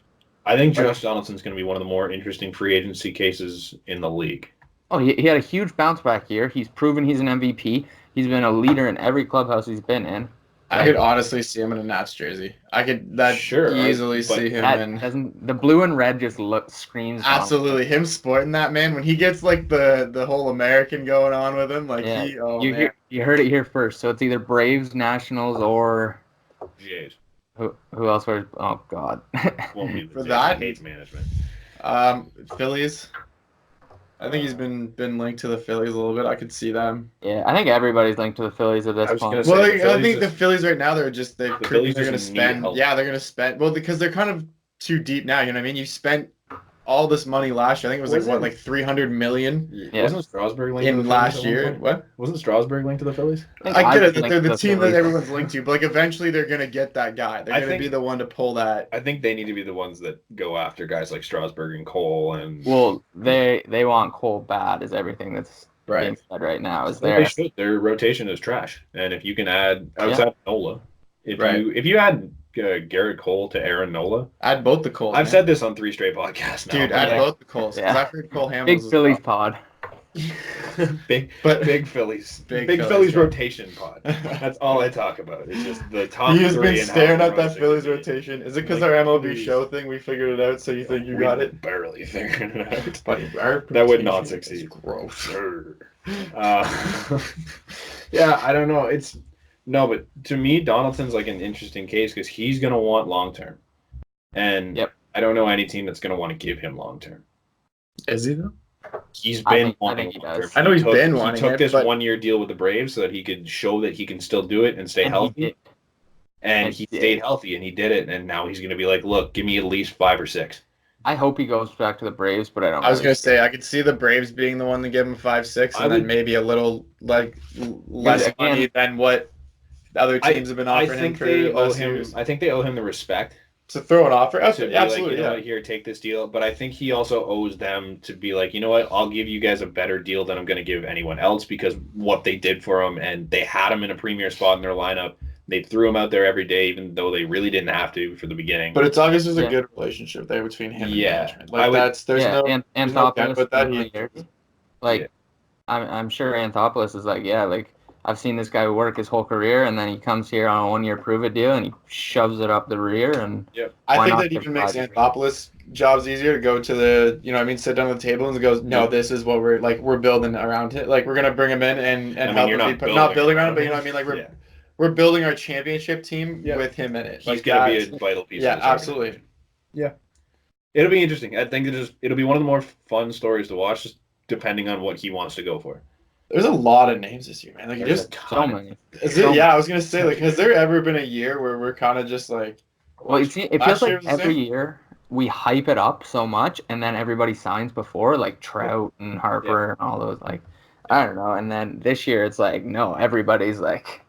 Speaker 2: I think Josh Donaldson's going to be one of the more interesting free agency cases in the league.
Speaker 3: Oh, he had a huge bounce back year. He's proven he's an MVP. He's been a leader in every clubhouse he's been in.
Speaker 1: I could honestly see him in a Nats jersey. I could easily see him in.
Speaker 3: The blue and red just screams.
Speaker 1: Absolutely, him sporting that, man. When he gets like the whole American going on with him, like
Speaker 3: you heard it here first. So it's either Braves, Nationals, or
Speaker 2: Jays.
Speaker 3: Who else wears? Oh God.
Speaker 2: For that, hates management.
Speaker 1: Phillies. I think he's been linked to the Phillies a little bit. I could see them.
Speaker 3: Yeah, I think everybody's linked to the Phillies at this point.
Speaker 1: Well, I think the Phillies right now they're going to spend. Yeah, they're going to spend. Well, because they're kind of too deep now. You know what I mean? You spent all this money last year. I think it was like $300 million.
Speaker 2: Yeah. Wasn't Strasburg linked
Speaker 1: in to the last year? What?
Speaker 2: Wasn't Strasburg linked to the Phillies?
Speaker 1: I get it. They're the team that everyone's linked to, but like eventually they're gonna get that guy. They're gonna be the one to pull that.
Speaker 2: I think they need to be the ones that go after guys like Strasburg and Cole and.
Speaker 3: Well, they want Cole bad is everything that's being said right now. Is there?
Speaker 2: They should. Their rotation is trash, and if you can add outside of Nola, if you add Gerrit Cole to Aaron Nola,
Speaker 1: add both the Coles.
Speaker 2: I've said this on 3 straight podcasts now.
Speaker 1: Dude, add both the Coles. Yeah. I've heard Cole Hamels.
Speaker 3: Big Phillies pod.
Speaker 2: big Phillies. Big Phillies rotation pod. That's all I talk about. It's just the top three.
Speaker 1: He has been staring at that Phillies rotation. Is it because our MLB show thing we figured it out? So you think you got it?
Speaker 2: Barely figured it out.
Speaker 1: But
Speaker 2: that would not succeed.
Speaker 1: Gross.
Speaker 2: Yeah, I don't know. But to me, Donaldson's like an interesting case because he's going to want long term, and I don't know any team that's going to want to give him long term.
Speaker 1: Is he though?
Speaker 2: He's been wanting long term.
Speaker 1: I know he's been wanting.
Speaker 2: He took this 1 year deal with the Braves so that he could show that he can still do it and stay healthy. And he stayed healthy and he did it. And now he's going to be like, look, give me at least 5 or 6.
Speaker 3: I hope he goes back to the Braves, but I don't.
Speaker 1: I was gonna say I could see the Braves being the one to give him 5-6, and then maybe a little like less money than what other teams have been offering him for last years.
Speaker 2: I think they owe him the respect
Speaker 1: to throw an offer.
Speaker 2: Absolutely, like, you know what, here, take this deal. But I think he also owes them to be like, you know what, I'll give you guys a better deal than I'm going to give anyone else because what they did for him, and they had him in a premier spot in their lineup. They threw him out there every day, even though they really didn't have to for the beginning.
Speaker 1: But it's obvious there's a good relationship there between him and management. Like
Speaker 3: Anthopolous. Like, I'm sure Anthopolous is like, like, I've seen this guy work his whole career, and then he comes here on a 1 year prove it deal, and he shoves it up the rear. And
Speaker 1: I think that even makes Anthopolous jobs easier to go to the, sit down at the table and goes, no, this is what we're building around it. Like, we're gonna bring him in and help him not building around him, but you know what I mean? Like we're building our championship team with him in it.
Speaker 2: He's gonna be a vital piece.
Speaker 1: Yeah, absolutely.
Speaker 2: Yeah. It'll be interesting. I think it'll be one of the more fun stories to watch, just depending on what he wants to go for.
Speaker 1: There's a lot of names this year, man. Like,
Speaker 3: There's so many.
Speaker 1: Yeah, I was gonna say, like, has there ever been a year where we're kind of just like?
Speaker 3: Well, it feels like every year we hype it up so much, and then everybody signs before, like Trout and Harper and all those. Like, I don't know. And then this year, it's like, no, everybody's like,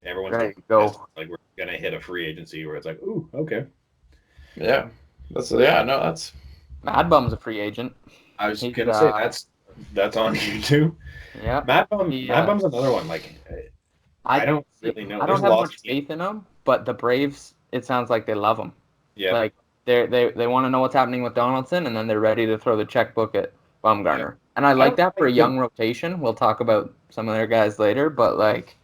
Speaker 2: everyone's ready to go. Like, we're gonna hit a free agency where it's like, ooh, okay.
Speaker 1: Yeah, that's
Speaker 3: Mad Bum's a free agent.
Speaker 2: I was gonna say that's on you too.
Speaker 3: Yeah,
Speaker 2: Mad Bum's another one. Like, I don't really know.
Speaker 3: I don't have much faith in him, but the Braves, it sounds like they love him.
Speaker 2: Yeah,
Speaker 3: like they want to know what's happening with Donaldson, and then they're ready to throw the checkbook at Bumgarner. Yeah. And I like that for a young rotation. We'll talk about some of their guys later, but like,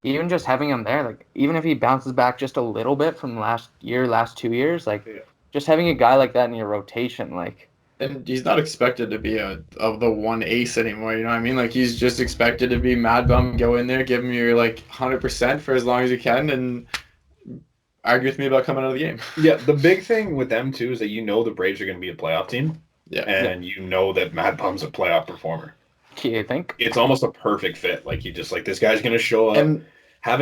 Speaker 3: even just having him there, like, even if he bounces back just a little bit from last 2 years, like, just having a guy like that in your rotation, like.
Speaker 1: And he's not expected to be of the one ace anymore, you know what I mean? Like, he's just expected to be Mad Bum, go in there, give him your, like, 100% for as long as you can, and argue with me about coming out of the game.
Speaker 2: Yeah, the big thing with them, too, is that the Braves are going to be a playoff team. Yeah. And you know that Mad Bum's a playoff performer.
Speaker 3: I think.
Speaker 2: It's almost a perfect fit. Like, you just, like, this guy's going to show up. And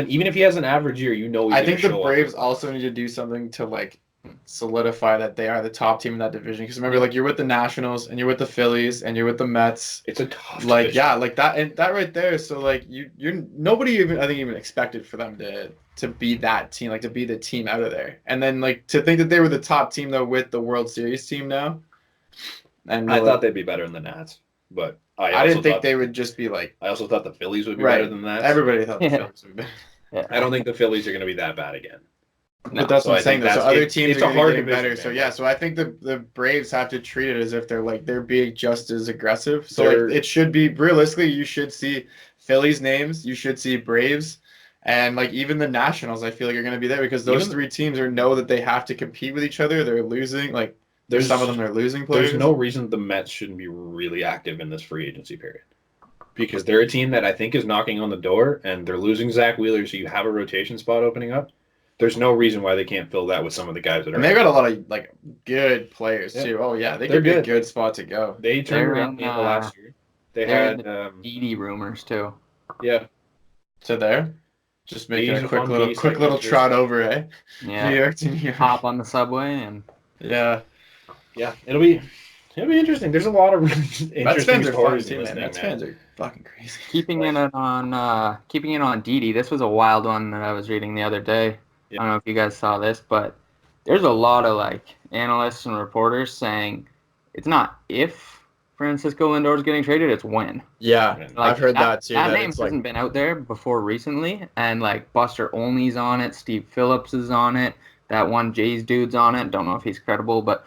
Speaker 2: even if he has an average year, he's going to show up.
Speaker 1: I think the Braves also need to do something to, like, solidify that they are the top team in that division. Because remember, like, you're with the Nationals and you're with the Phillies and you're with the Mets.
Speaker 2: It's a tough
Speaker 1: division. Yeah, like that and that right there. So like you're nobody even expected for them to be that team, like to be the team out of there. And then like to think that they were the top team though with the World Series team now. And
Speaker 2: I thought they'd be better than the Nats, but
Speaker 1: I didn't think they would just be like.
Speaker 2: I also thought the Phillies would be better than that.
Speaker 1: Everybody thought the Phillies would be.
Speaker 2: Yeah. I don't think the Phillies are going to be that bad again.
Speaker 1: No, but that's what I'm saying. So other teams are going to get better. So yeah, so I think the Braves have to treat it as if they're being just as aggressive. So like it should be realistically, you should see Phillies names, you should see Braves, and like even the Nationals. I feel like are going to be there because those three teams know that they have to compete with each other. They're losing. Like there's some of them are losing players.
Speaker 2: There's no reason the Mets shouldn't be really active in this free agency period. Because they're a team that I think is knocking on the door, and they're losing Zach Wheeler, so you have a rotation spot opening up. There's no reason why they can't fill that with some of the guys that are.
Speaker 1: And they've got a lot of like good players too. Oh yeah, they're could be a good spot to go.
Speaker 2: They turned around the last year. They had
Speaker 3: ED rumors too.
Speaker 2: Yeah.
Speaker 1: So there, just making a quick little trot over, eh?
Speaker 3: Yeah.
Speaker 1: New York to New York.
Speaker 3: Hop on the subway and.
Speaker 1: Yeah.
Speaker 2: Yeah, it'll be interesting. There's a lot of really interesting stories.
Speaker 1: Mets fans are fucking crazy.
Speaker 3: Keeping it on Didi. This was a wild one that I was reading the other day. I don't know if you guys saw this, but there's a lot of like analysts and reporters saying it's not if Francisco Lindor is getting traded, it's when.
Speaker 1: Yeah, like, I've heard that too.
Speaker 3: That name hasn't been out there before recently, and like Buster Olney's on it, Steve Phillips is on it, that one Jays dude's on it. Don't know if he's credible, but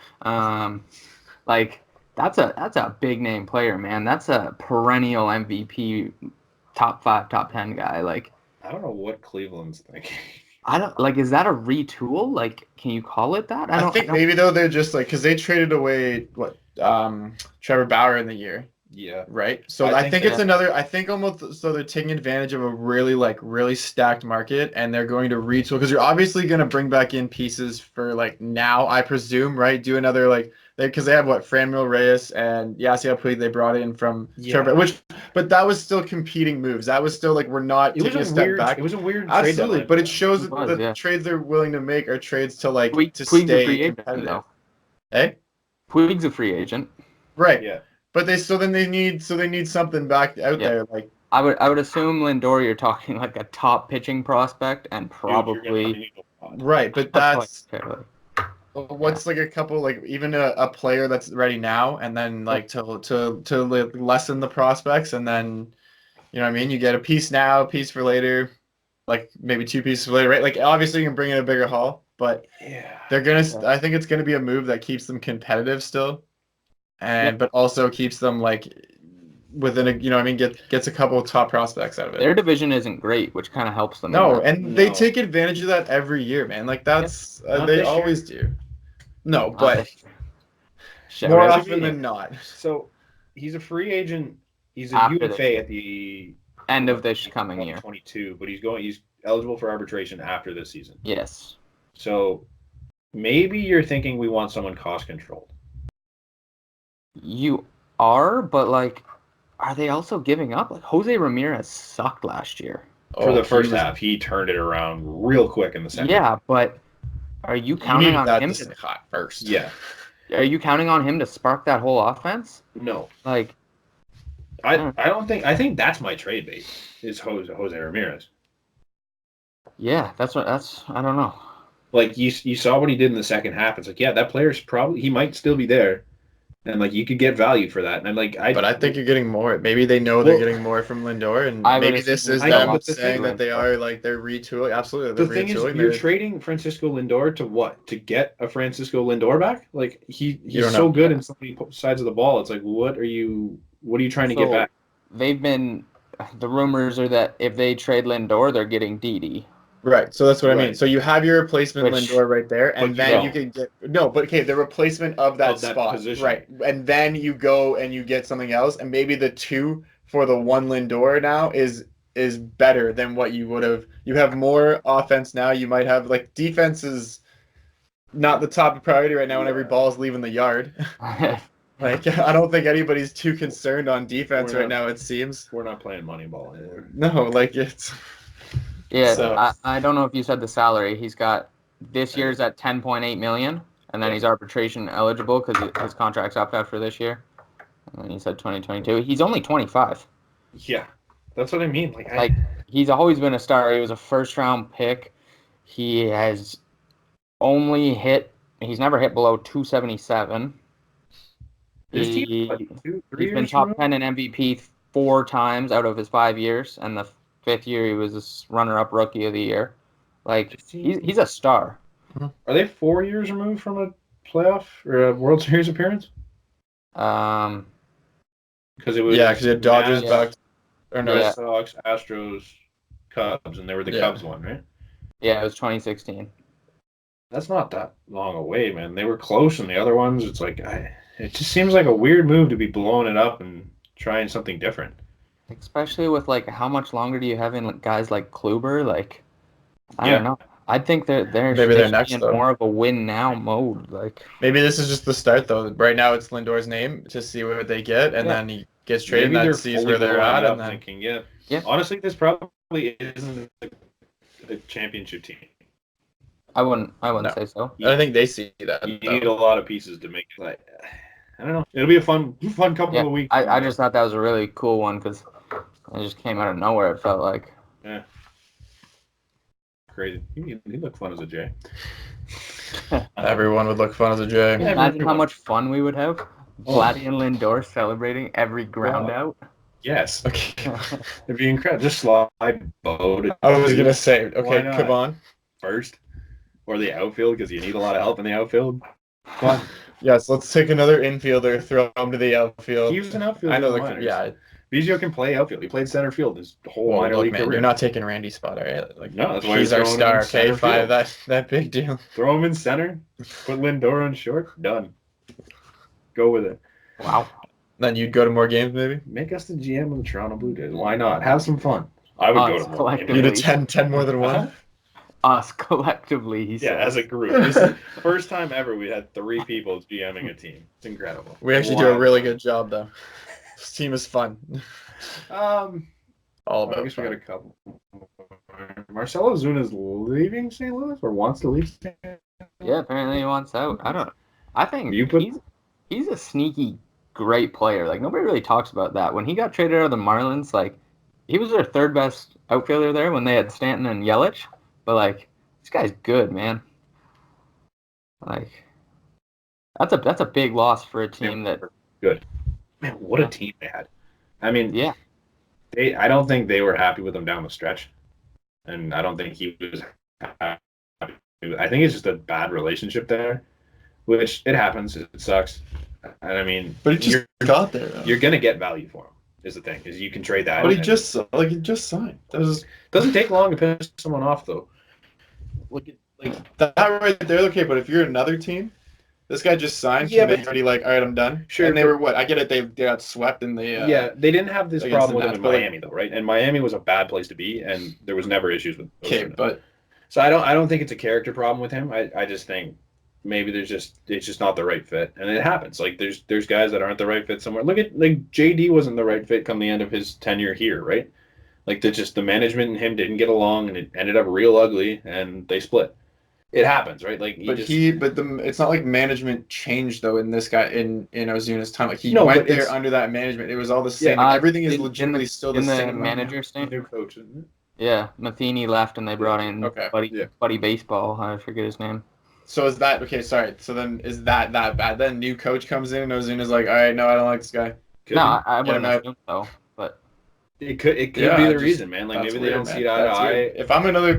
Speaker 3: like that's a big name player, man. That's a perennial MVP, top 5, top 10 guy. Like
Speaker 2: I don't know what Cleveland's thinking.
Speaker 3: Is that a retool? Like, can you call it that?
Speaker 1: I think maybe though they're just like because they traded away Trevor Bauer in the year.
Speaker 2: Yeah.
Speaker 1: Right. So I think it's another. I think almost so they're taking advantage of a really stacked market, and they're going to retool because you're obviously going to bring back in pieces for like now. I presume, right? Do another like because they have Franmil Reyes and Yasiel Puig they brought in from Trevor, but that was still competing moves. That was still like we're not taking a step back.
Speaker 2: It was a weird
Speaker 1: absolutely,
Speaker 2: trade
Speaker 1: but it shows that the trades they're willing to make are trades to like to
Speaker 3: Puig's
Speaker 1: stay
Speaker 3: a free agent,
Speaker 1: competitive. Hey,
Speaker 3: Puig's a free agent,
Speaker 1: right? Yeah, but they need something back out there. Like
Speaker 3: I would assume Lindor, you're talking like a top pitching prospect and probably
Speaker 1: right, but that's. What's like a couple like even a player that's ready now and then like to lessen the prospects and then you know what I mean you get a piece now, a piece for later, like maybe 2 pieces for later, right? Like obviously you can bring in a bigger haul, but they're gonna I think it's gonna be a move that keeps them competitive still, and but also keeps them like within a you know what I mean gets a couple of top prospects out of it.
Speaker 3: Their division isn't great, which kind of helps them.
Speaker 1: They take advantage of that every year, man. Like that's they always do. No, but more often than not.
Speaker 2: So he's a free agent. He's a UFA at the
Speaker 3: end of this coming year.
Speaker 2: 22, but he's eligible for arbitration after this season.
Speaker 3: Yes.
Speaker 2: So maybe you're thinking we want someone cost controlled.
Speaker 3: You are, but like, are they also giving up? Like Jose Ramirez sucked last year.
Speaker 2: For the first half, he turned it around real quick in the second.
Speaker 3: Yeah, but are you counting on him
Speaker 1: to stay hot first?
Speaker 2: Yeah.
Speaker 3: Are you counting on him to spark that whole offense?
Speaker 2: No.
Speaker 3: Like,
Speaker 2: I don't think. I think that's my trade bait. Is Jose Ramirez.
Speaker 3: Yeah, that's. I don't know.
Speaker 2: Like you saw what he did in the second half. It's like, yeah, that player's he might still be there. And, like, you could get value for that. And I'm like,
Speaker 1: But I think you're getting more. Maybe they know they're getting more from Lindor. And maybe this is them saying that they are, like, they're retooling. Absolutely.
Speaker 2: The thing is, you're trading Francisco Lindor to what? To get a Francisco Lindor back? Like, he's so good in so many sides of the ball. It's like, what are you trying to get back?
Speaker 3: The rumors are that if they trade Lindor, they're getting Didi.
Speaker 1: Right, so that's what I mean. So you have your replacement Lindor right there, and then you can get the replacement of that spot, position. Right? And then you go and you get something else, and maybe the 2 for the 1 Lindor now is better than what you would have. You have more offense now. You might have like defense is not the top priority right now when every ball is leaving the yard. Like I don't think anybody's too concerned on defense right now. It seems
Speaker 2: we're not playing Moneyball anymore.
Speaker 1: No, like it's.
Speaker 3: Yeah, so. I don't know if you said the salary. He's got this year's at $10.8 million, and then he's arbitration eligible because his contract's up after this year. And then he said 2022. He's only 25.
Speaker 2: Yeah, that's what I mean.
Speaker 3: Like he's always been a star. He was a first-round pick. He has he's never hit below 277. He's been top 10 in MVP 4 times out of his 5 years, and the 5th year he was a runner-up rookie of the year. Like he's a star.
Speaker 2: Are they 4 years removed from a playoff or a World Series appearance?
Speaker 1: Because it was because it Dodgers, Bucks, or no,
Speaker 2: Red Sox, Astros, Cubs, and they were the Cubs one, right?
Speaker 3: Yeah, it was 2016.
Speaker 2: That's not that long away, man. They were close, and the other ones, it's like it just seems like a weird move to be blowing it up and trying something different.
Speaker 3: Especially with like how much longer do you have in guys like Kluber? Like I don't know. I think they're next in more of a win now mode. Like
Speaker 1: maybe this is just the start though. Right now it's Lindor's name to see what they get, and then he gets traded. Maybe and that sees where they're at, and then
Speaker 2: thinking, yeah. Honestly, this probably isn't a championship team.
Speaker 3: I wouldn't say so.
Speaker 1: I think they see that.
Speaker 2: You need a lot of pieces to make it. Like I don't know. It'll be a fun couple of weeks.
Speaker 3: I just thought that was a really cool one because it just came out of nowhere. It felt like.
Speaker 2: Yeah. Crazy. He looked fun as a J.
Speaker 1: Everyone would look fun as a J.
Speaker 3: Imagine how much fun we would have. Vladdy and Lindor celebrating every ground out.
Speaker 2: Yes. Okay. It'd be incredible. Just slide Bo.
Speaker 1: I was gonna say, okay, come on.
Speaker 2: First, or the outfield because you need a lot of help in the outfield. Come on.
Speaker 1: Yes, let's take another infielder, throw him to the outfield.
Speaker 2: He was an outfielder.
Speaker 1: I know. Yeah.
Speaker 2: Biggio can play outfield. He played center field his whole minor league career.
Speaker 1: You're not taking Randy's spot, all right? Like,
Speaker 2: no, that's why
Speaker 1: he's our star. Okay, fine. That big deal.
Speaker 2: Throw him in center. Put Lindor on short. Done. Go with it.
Speaker 3: Wow.
Speaker 1: Then you'd go to more games, maybe.
Speaker 2: Make us the GM of the Toronto Blue Jays. Why not? Have some fun. I would go to more games.
Speaker 1: You'd attend 10 more than one.
Speaker 3: Us collectively, he said.
Speaker 2: Yeah, as a group. This is the first time ever we had 3 people GMing a team. It's incredible.
Speaker 1: We actually do a really good job, though. This team is fun.
Speaker 2: All about. I guess we got a couple. Marcel Ozuna is leaving St. Louis or wants to leave St. Louis?
Speaker 3: Yeah, apparently he wants out. I think he's a sneaky great player. Like nobody really talks about that. When he got traded out of the Marlins, like he was their 3rd best outfielder there when they had Stanton and Yelich. But like this guy's good, man. Like that's a big loss for a team that
Speaker 2: good. Man, what a team they had. I mean, yeah. I don't think they were happy with him down the stretch. And I don't think he was happy. I think it's just a bad relationship there, which it happens. It sucks. And I mean,
Speaker 1: but it just got there. Though.
Speaker 2: You're gonna get value for him. Is the thing is you can trade that.
Speaker 1: But he just signed.
Speaker 2: Doesn't take long to piss someone off though.
Speaker 1: Like that right there. Okay, but if you're another team, this guy just signed. Yeah, but already like, all right, I'm done. Sure. And they were what? I get it. They got swept in the.
Speaker 2: Yeah, they didn't have this problem with him in Miami though, right? And Miami was a bad place to be, and there was never issues with.
Speaker 1: Okay, but
Speaker 2: so I don't think it's a character problem with him. I just think maybe it's just not the right fit, and it happens. Like there's guys that aren't the right fit somewhere. Look at like JD wasn't the right fit come the end of his tenure here, right? Like the management and him didn't get along, and it ended up real ugly, and they split. It happens, right? Like
Speaker 1: it's not like management changed though in this guy in Ozuna's time. Like he went there under that management. It was all the same. Like, everything is legitimately still the same.
Speaker 3: In the manager stand.
Speaker 2: New coach, isn't it?
Speaker 3: Yeah, Matheny left and they brought in Buddy Baseball. I forget his name.
Speaker 1: So is that okay? Sorry. So then is that bad? Then new coach comes in and Ozuna's like, all right, no, I don't like this guy.
Speaker 3: I wouldn't assume so, but
Speaker 2: it could be the reason, man. Like maybe they don't see eye to eye.
Speaker 1: If I'm another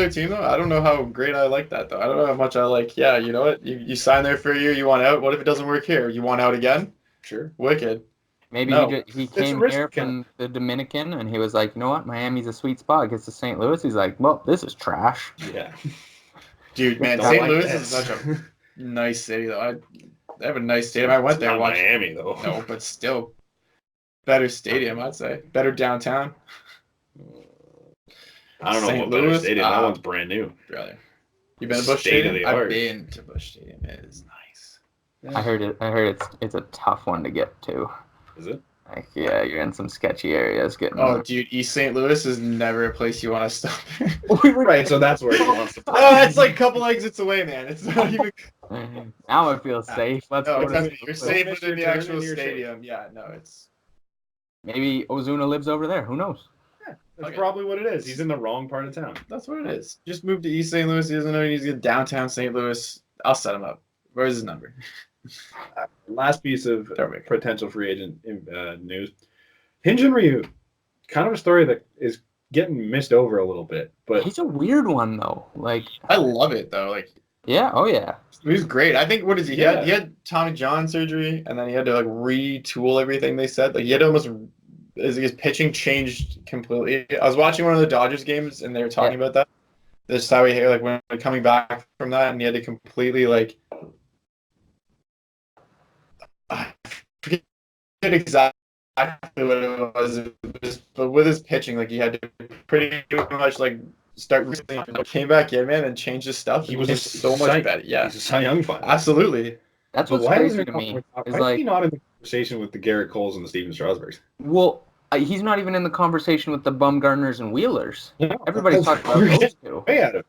Speaker 1: team though, I don't know how great I like that though. I don't know how much I like. Yeah, you know what? You sign there for a year, you want out. What if it doesn't work here? You want out again?
Speaker 2: Sure.
Speaker 1: Wicked.
Speaker 3: Maybe he came here from the Dominican and he was like, you know what? Miami's a sweet spot. Gets to St. Louis. He's like, well, this is trash.
Speaker 2: Yeah.
Speaker 1: Dude, man, St. Louis is such a nice city though. They have a nice stadium. I went there.
Speaker 2: Not Miami though.
Speaker 1: No, but still. Better stadium, I'd say. Better downtown.
Speaker 2: I don't know what better stadium. That one's brand new.
Speaker 1: Brother. You been to Busch Stadium? I've been to Busch Stadium. It is nice.
Speaker 3: Yeah. I heard it's a tough one to get to.
Speaker 2: Is it?
Speaker 3: Like, yeah, you're in some sketchy areas getting.
Speaker 1: Oh, dude, East St. Louis is never a place you want to stop.
Speaker 2: Right, so that's where he wants to play.
Speaker 1: Oh, it's like a couple exits away, man. It's not even.
Speaker 3: Now I feel safe. Let's go.
Speaker 1: You're safe within the actual stadium. Yeah, no, it's.
Speaker 3: Maybe Ozuna lives over there. Who knows?
Speaker 2: Yeah, that's probably what it is. He's in the wrong part of town.
Speaker 1: That's what it is. Just moved to East St. Louis. He doesn't know he needs to get downtown St. Louis. I'll set him up. Where's his number?
Speaker 2: Last piece of potential free agent news. Hyun Ryu, kind of a story that is getting missed over a little bit, but
Speaker 3: he's a weird one though. Like
Speaker 1: I love it though. Like
Speaker 3: yeah, oh yeah,
Speaker 1: he's great. I think what is he? He had Tommy John surgery, and then he had to like retool everything. They said like he had to almost his pitching changed completely. I was watching one of the Dodgers games, and they were talking about that. This is how he like when coming back from that, and he had to completely like. I forget exactly what it was, but with his pitching, like he had to pretty much like start came back in, man, and changed his stuff. He was so much better. Yeah,
Speaker 2: he's a Cy Young finalist.
Speaker 1: Absolutely.
Speaker 3: That's what's crazy to me.
Speaker 2: Why is he not in the conversation with the Gerrit Coles and the Steven Strasburgs?
Speaker 3: Well, he's not even in the conversation with the Bumgarners and Wheelers. No, everybody's talking about those two.
Speaker 2: Way out of.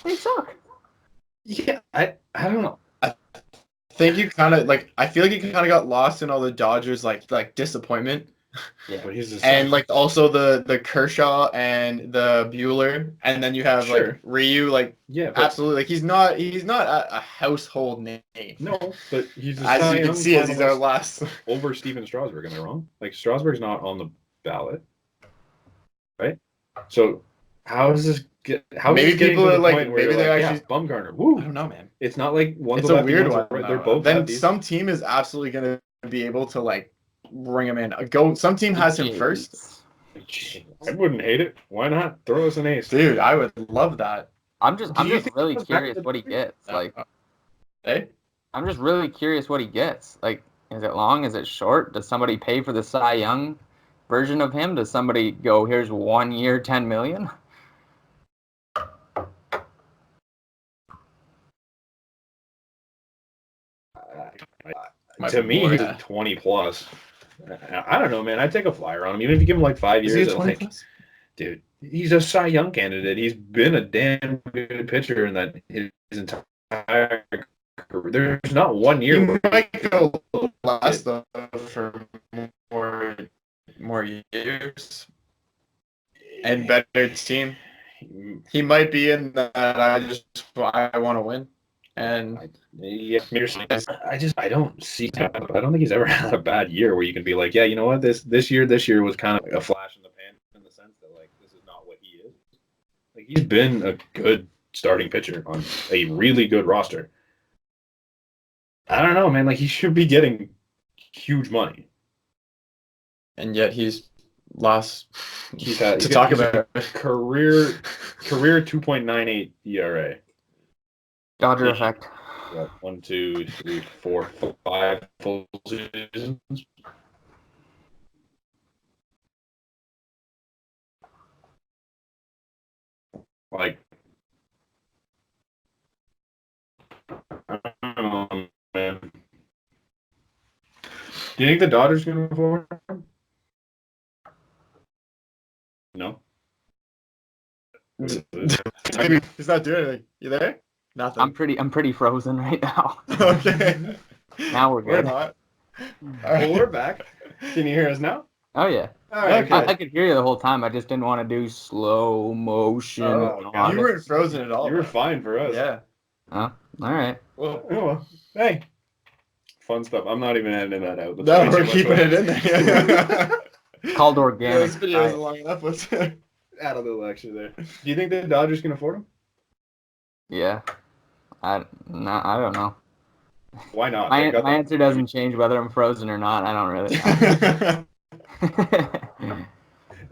Speaker 3: They suck.
Speaker 2: Yeah, I don't know.
Speaker 1: I think you kind of like. I feel like you kind of got lost in all the Dodgers like disappointment.
Speaker 3: Yeah,
Speaker 2: but he's
Speaker 1: and like also the Kershaw and the Bueller, and then you have like Ryu. Like absolutely, like he's not a household name.
Speaker 2: No, but he's
Speaker 1: as you can see as he's our last
Speaker 2: over Steven Strasburg. Am I wrong? Like Strasburg's not on the ballot, right? So how is this?
Speaker 1: Maybe people are like, maybe they're actually
Speaker 2: Bumgarner. Woo!
Speaker 1: I don't know, man.
Speaker 2: It's not like one's
Speaker 1: it's a weird one.
Speaker 2: They're both.
Speaker 1: Then some team is absolutely going to be able to like bring him in. Some team has him first.
Speaker 2: I wouldn't hate it. Why not? Throw us an ace,
Speaker 1: dude. I would love that.
Speaker 3: I'm just really curious what he gets. Like,
Speaker 1: hey,
Speaker 3: I'm just really curious what he gets. Like, is it long? Is it short? Does somebody pay for the Cy Young version of him? Does somebody go, here's 1 year, $10 million?
Speaker 2: To me, he's 20 plus. I don't know, man. I'd take a flyer on him. Even if you give him like 5 years, I think, dude, he's a Cy Young candidate. He's been a damn good pitcher in that his entire career. There's not 1 year.
Speaker 1: He might go last though for more years and better team. He might be in that. I want to win. And
Speaker 2: I don't see. I don't think he's ever had a bad year where you can be like, yeah, you know what, this year was kind of a flash in the pan in the sense that like this is not what he is. Like he's been a good starting pitcher on a really good roster. I don't know, man. Like he should be getting huge money,
Speaker 1: and yet he's lost.
Speaker 2: He's talk about career 2.98 ERA.
Speaker 3: Dodger effect.
Speaker 2: What, 1, 2, 3, 4, 5 full seasons. Like, I don't Do you think the Dodgers can afford him? No.
Speaker 1: He's not doing anything. You there? Nothing.
Speaker 3: I'm pretty frozen right now.
Speaker 1: Okay.
Speaker 3: Now we're
Speaker 1: We're
Speaker 3: good.
Speaker 1: not.
Speaker 2: Well, we're back. Can you hear us now?
Speaker 3: Oh yeah.
Speaker 2: All right.
Speaker 1: Okay.
Speaker 3: I could hear you the whole time. I just didn't want to do slow motion.
Speaker 2: Oh, God.
Speaker 1: You weren't frozen at all.
Speaker 2: You were fine for us.
Speaker 1: Yeah.
Speaker 3: Oh, all right.
Speaker 2: Well, hey. Fun stuff. I'm not even editing that out.
Speaker 1: No, we're keeping it in there.
Speaker 3: Called
Speaker 1: Yeah,
Speaker 3: organic.
Speaker 1: this video isn't long enough. Let's
Speaker 2: add a little extra there. Do you think the Dodgers can afford him?
Speaker 3: Yeah. I don't know.
Speaker 2: Why not?
Speaker 3: My answer doesn't change whether I'm frozen or not. I don't really know.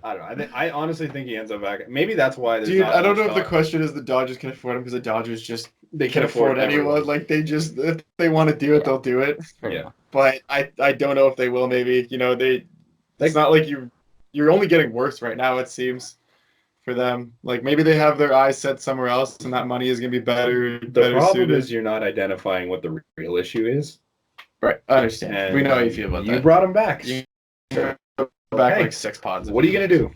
Speaker 2: I don't know. I honestly think he ends up back. Maybe that's why.
Speaker 1: Dude, I don't know if the question is the Dodgers can afford him because the Dodgers they can afford anyone. Like if they want to do it, they'll do it.
Speaker 2: Yeah.
Speaker 1: But I don't know if they will. Maybe it's not like you're only getting worse right now. It seems for them. Like maybe they have their eyes set somewhere else, and that money is gonna be better.
Speaker 2: The problem is you're not identifying what the real issue is.
Speaker 1: Right, I understand. And we know how you feel about that.
Speaker 2: You brought him back.
Speaker 1: Back like 6 pods.
Speaker 2: What are you gonna do?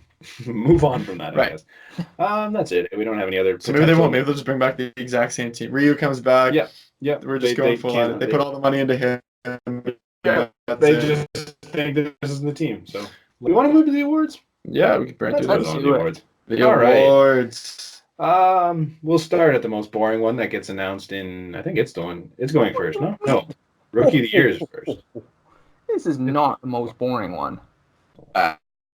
Speaker 2: Move on from that, I
Speaker 1: right.
Speaker 2: guess. That's it. We don't have any other.
Speaker 1: So maybe they won't. Maybe they'll just bring back the exact same team. Ryu comes back.
Speaker 2: Yeah.
Speaker 1: We're just going full on it. They put all the money into him.
Speaker 2: Yeah. They just think this is the team. So we want to move to the awards.
Speaker 1: Yeah, we can burn through those
Speaker 2: on the awards.
Speaker 1: The awards.
Speaker 2: We'll start at the most boring one that gets announced in. I think it's going first. No. Rookie of the Year is first.
Speaker 3: This is not the most boring one.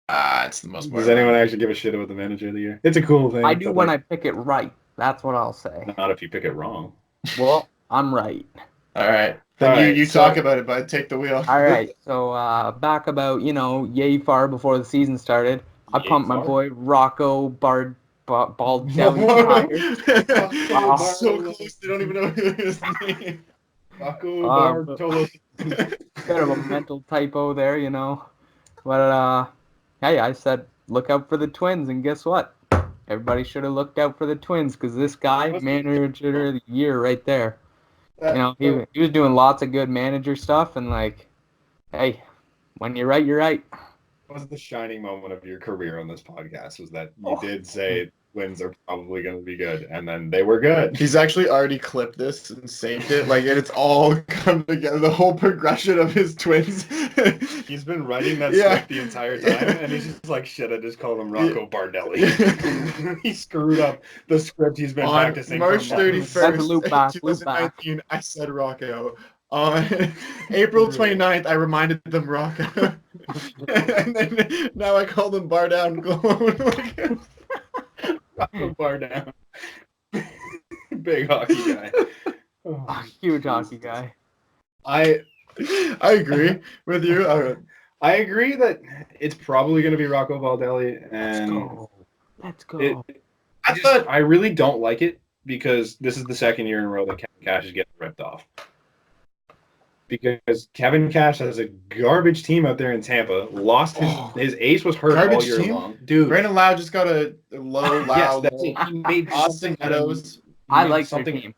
Speaker 1: It's the most boring.
Speaker 2: Does anyone actually give a shit about the Manager of the Year? It's a cool thing.
Speaker 3: I do when I pick it right. That's what I'll say.
Speaker 2: Not if you pick it wrong.
Speaker 3: Well, I'm right.
Speaker 1: All right. Then you talk about it, bud. Take the wheel.
Speaker 3: All right. So back about yay far before the season started, I pumped my boy Rocco Baldelli.
Speaker 1: So close, they don't even know his name.
Speaker 2: Rocco Bartolo.
Speaker 3: Kind of a mental typo there, But hey, I said look out for the Twins, and guess what? Everybody should have looked out for the Twins because this guy, Manager of the Year, right there. He was doing lots of good manager stuff, and hey, when you're right, you're right.
Speaker 2: What was the shining moment of your career on this podcast? Was that you did say Twins are probably going to be good, and then they were good.
Speaker 1: He's actually already clipped this and saved it. And it's all come together. The whole progression of his Twins.
Speaker 2: He's been writing that script the entire time, and he's just like, shit, I just called him Rocco Bardelli. He screwed up the script he's been practicing.
Speaker 1: March 31st, 2019, I said Rocco. On April 29th, I reminded them Rocco. And then now I call them Bar Down Glow.
Speaker 2: Rocco Bar Down. Big hockey guy.
Speaker 3: Huge hockey guy.
Speaker 2: I
Speaker 1: agree with you.
Speaker 2: I agree that it's probably going to be Rocco Baldelli. And
Speaker 3: Let's go.
Speaker 2: I really don't like it because this is the second year in a row that Kevin Cash is getting ripped off. Because Kevin Cash has a garbage team out there in Tampa. Lost his ace was hurt all year long.
Speaker 1: Dude, Brandon Lau just got a low Lau.
Speaker 2: He made
Speaker 1: Austin Meadows.
Speaker 3: I like something. Team.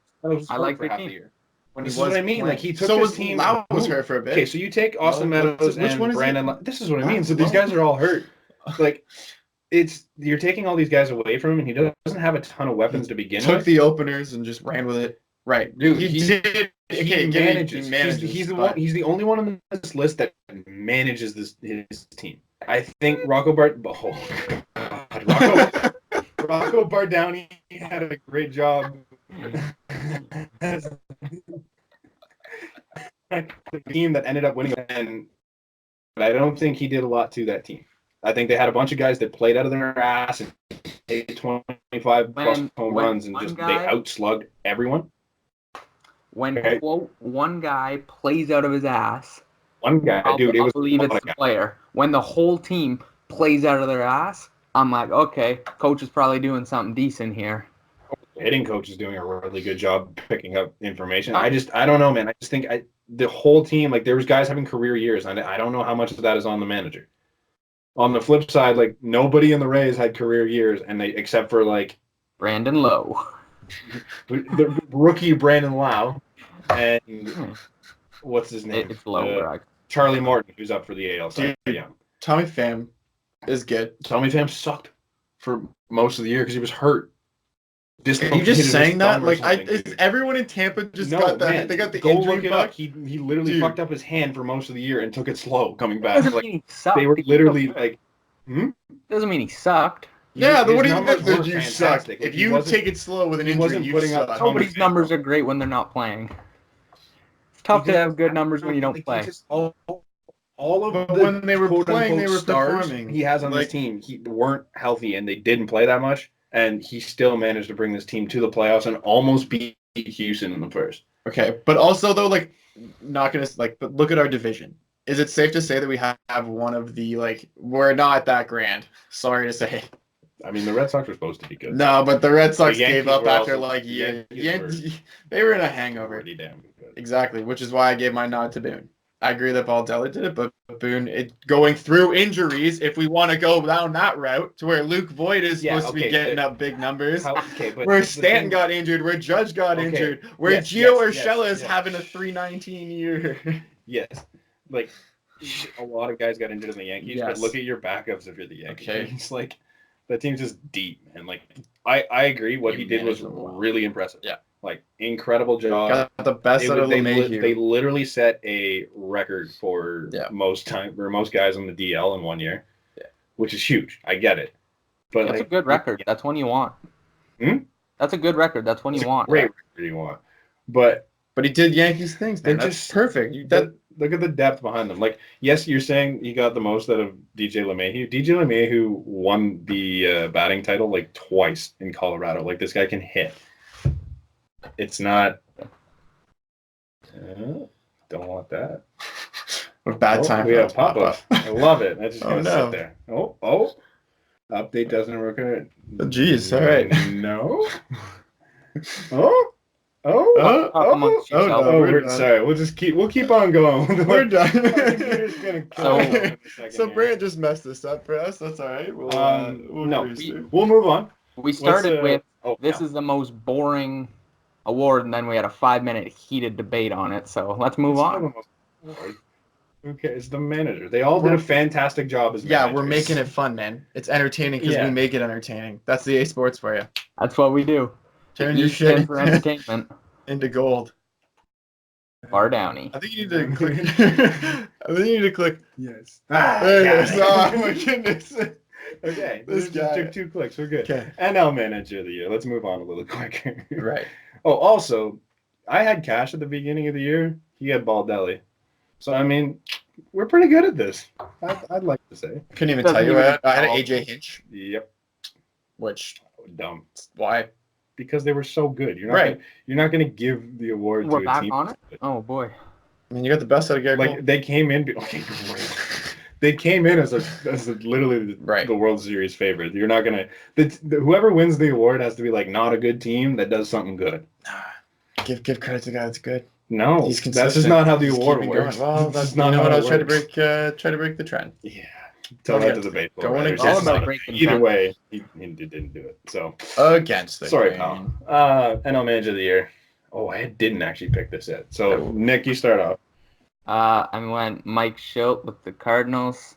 Speaker 3: I like the team.
Speaker 2: This is what I mean. He took his team.
Speaker 1: Lau was hurt for a bit.
Speaker 2: Okay, so you take Austin Meadows and Brandon. This is what I mean. So these guys are all hurt. You're taking all these guys away from him, and he doesn't have a ton of weapons to begin with.
Speaker 1: Took the openers and just ran with it. Right, dude. He did.
Speaker 2: He manages. He's the only one on this list that manages his team. I think Rocco Bardowney had a great job. The team that ended up winning, but I don't think he did a lot to that team. I think they had a bunch of guys that played out of their ass and hit 25 plus home runs and they outslugged everyone.
Speaker 3: Quote, one guy plays out of his ass.
Speaker 2: One guy,
Speaker 3: I'll believe it's the player. When the whole team plays out of their ass, I'm like, okay, coach is probably doing something decent here.
Speaker 2: Hitting coach is doing a really good job picking up information. I don't know, man. I just think the whole team, there was guys having career years, and I don't know how much of that is on the manager. On the flip side, nobody in the Rays had career years, and except for
Speaker 3: Brandon Lowe,
Speaker 2: the rookie Brandon Lau, and what's his name?
Speaker 3: It's Lowe.
Speaker 2: Charlie Morton, who's up for the AL Cy Young.
Speaker 1: Tommy Pham is good.
Speaker 2: Tommy Pham sucked for most of the year because he was hurt.
Speaker 1: Are you just saying that? Like, is everyone in Tampa just got that?
Speaker 2: Man,
Speaker 1: they got the
Speaker 2: go
Speaker 1: injury
Speaker 2: look it
Speaker 1: bug?
Speaker 2: up. He literally fucked up his hand for most of the year and took it slow coming back.
Speaker 3: Doesn't mean he sucked.
Speaker 2: They were literally like,
Speaker 3: Doesn't mean he sucked.
Speaker 1: Yeah, but what do you think that
Speaker 2: you
Speaker 1: suck? If you take it slow with an injury, you suck.
Speaker 3: Nobody's numbers are great when they're not playing. It's tough to have good numbers when you don't play.
Speaker 2: All of
Speaker 1: but
Speaker 2: the
Speaker 1: when they were playing, they were
Speaker 2: stars
Speaker 1: performing.
Speaker 2: He has on this team weren't healthy and they didn't play that much, and he still managed to bring this team to the playoffs and almost beat Houston in the first.
Speaker 1: Okay, but also though, like, not gonna but look at our division. Is it safe to say that we have one of the we're not that grand? Sorry to say.
Speaker 2: I mean, the Red Sox were supposed to be good.
Speaker 1: No, but the Red Sox gave up after they were in a hangover.
Speaker 2: Pretty damn good.
Speaker 1: Exactly, which is why I gave my nod to Boone. I agree that Baldelli did it, but Boone, going through injuries, if we want to go down that route to where Luke Voigt is supposed to be getting up big numbers, where Stanton got injured, where Judge got injured, where Gio Urshela is having a 319 year.
Speaker 2: Yes. Like, a lot of guys got injured in the Yankees, but look at your backups if you're the Yankees.
Speaker 1: Okay.
Speaker 2: It's like, that team's just deep. And, like, I agree. What he did was really impressive.
Speaker 1: Yeah.
Speaker 2: Like, incredible job.
Speaker 1: Got the best out of LeMahieu.
Speaker 2: They literally set a record for most guys on the DL in 1 year, which is huge. I get it. But
Speaker 3: that's a good record. That's one you want. That's a good record. That's one you want.
Speaker 2: Great record you want. But
Speaker 1: he did Yankees things, man. That's just perfect.
Speaker 2: Look at the depth behind them. Like, yes, you're saying he got the most out of DJ LeMahieu. DJ LeMahieu won the batting title twice in Colorado. Like, this guy can hit. It's not. Don't want that.
Speaker 1: A bad time.
Speaker 2: We have pop up. I love it. I just gonna sit there. Oh. Update doesn't work.
Speaker 1: Jeez. All right.
Speaker 2: No. Sorry. We'll keep on going.
Speaker 1: We're done. So Brand just messed this up for us. That's all right.
Speaker 2: We'll move on.
Speaker 3: We started with this is the most boring award, and then we had a 5-minute heated debate on it. So let's move on.
Speaker 2: Okay, it's the manager. They all did a fantastic job as managers.
Speaker 1: Yeah, we're making it fun, man. It's entertaining because we make it entertaining. That's the EH Sports for you.
Speaker 3: That's what we do.
Speaker 1: Turn your shit
Speaker 3: for entertainment
Speaker 1: into gold.
Speaker 3: Bar Downey.
Speaker 1: I think you need to click.
Speaker 2: Yes.
Speaker 1: There it is. Oh my goodness.
Speaker 2: Okay, this guy took 2 clicks. We're good. Okay. NL Manager of the Year. Let's move on a little quicker.
Speaker 1: Right.
Speaker 2: Oh, also, I had Cash at the beginning of the year. He had Baldelli. So, I mean, we're pretty good at this. I'd like to say.
Speaker 1: Couldn't even tell you. I had an AJ Hinch.
Speaker 2: Yep.
Speaker 1: Which
Speaker 2: dumb.
Speaker 1: Why?
Speaker 2: Because they were so good. You're not going to give the award to a team.
Speaker 3: On it? Oh boy.
Speaker 1: I mean, you got the best out of Gerrit Cole.
Speaker 2: They came in. Okay, they came in as literally the World Series favorite. You're not gonna. Whoever wins the award has to be not a good team that does something good.
Speaker 1: Give credit to the guy that's good.
Speaker 2: No,
Speaker 1: he's consistent.
Speaker 2: That's just not how the award works.
Speaker 1: Well, that's not how I was trying to break the trend.
Speaker 2: Yeah. Tell that to the baseball. Either way, he didn't do it. So
Speaker 1: against the
Speaker 2: sorry, pal. NL Manager of the Year. Oh, I didn't actually pick this yet. So Nick, you start off.
Speaker 3: I went Mike Schilt with the Cardinals.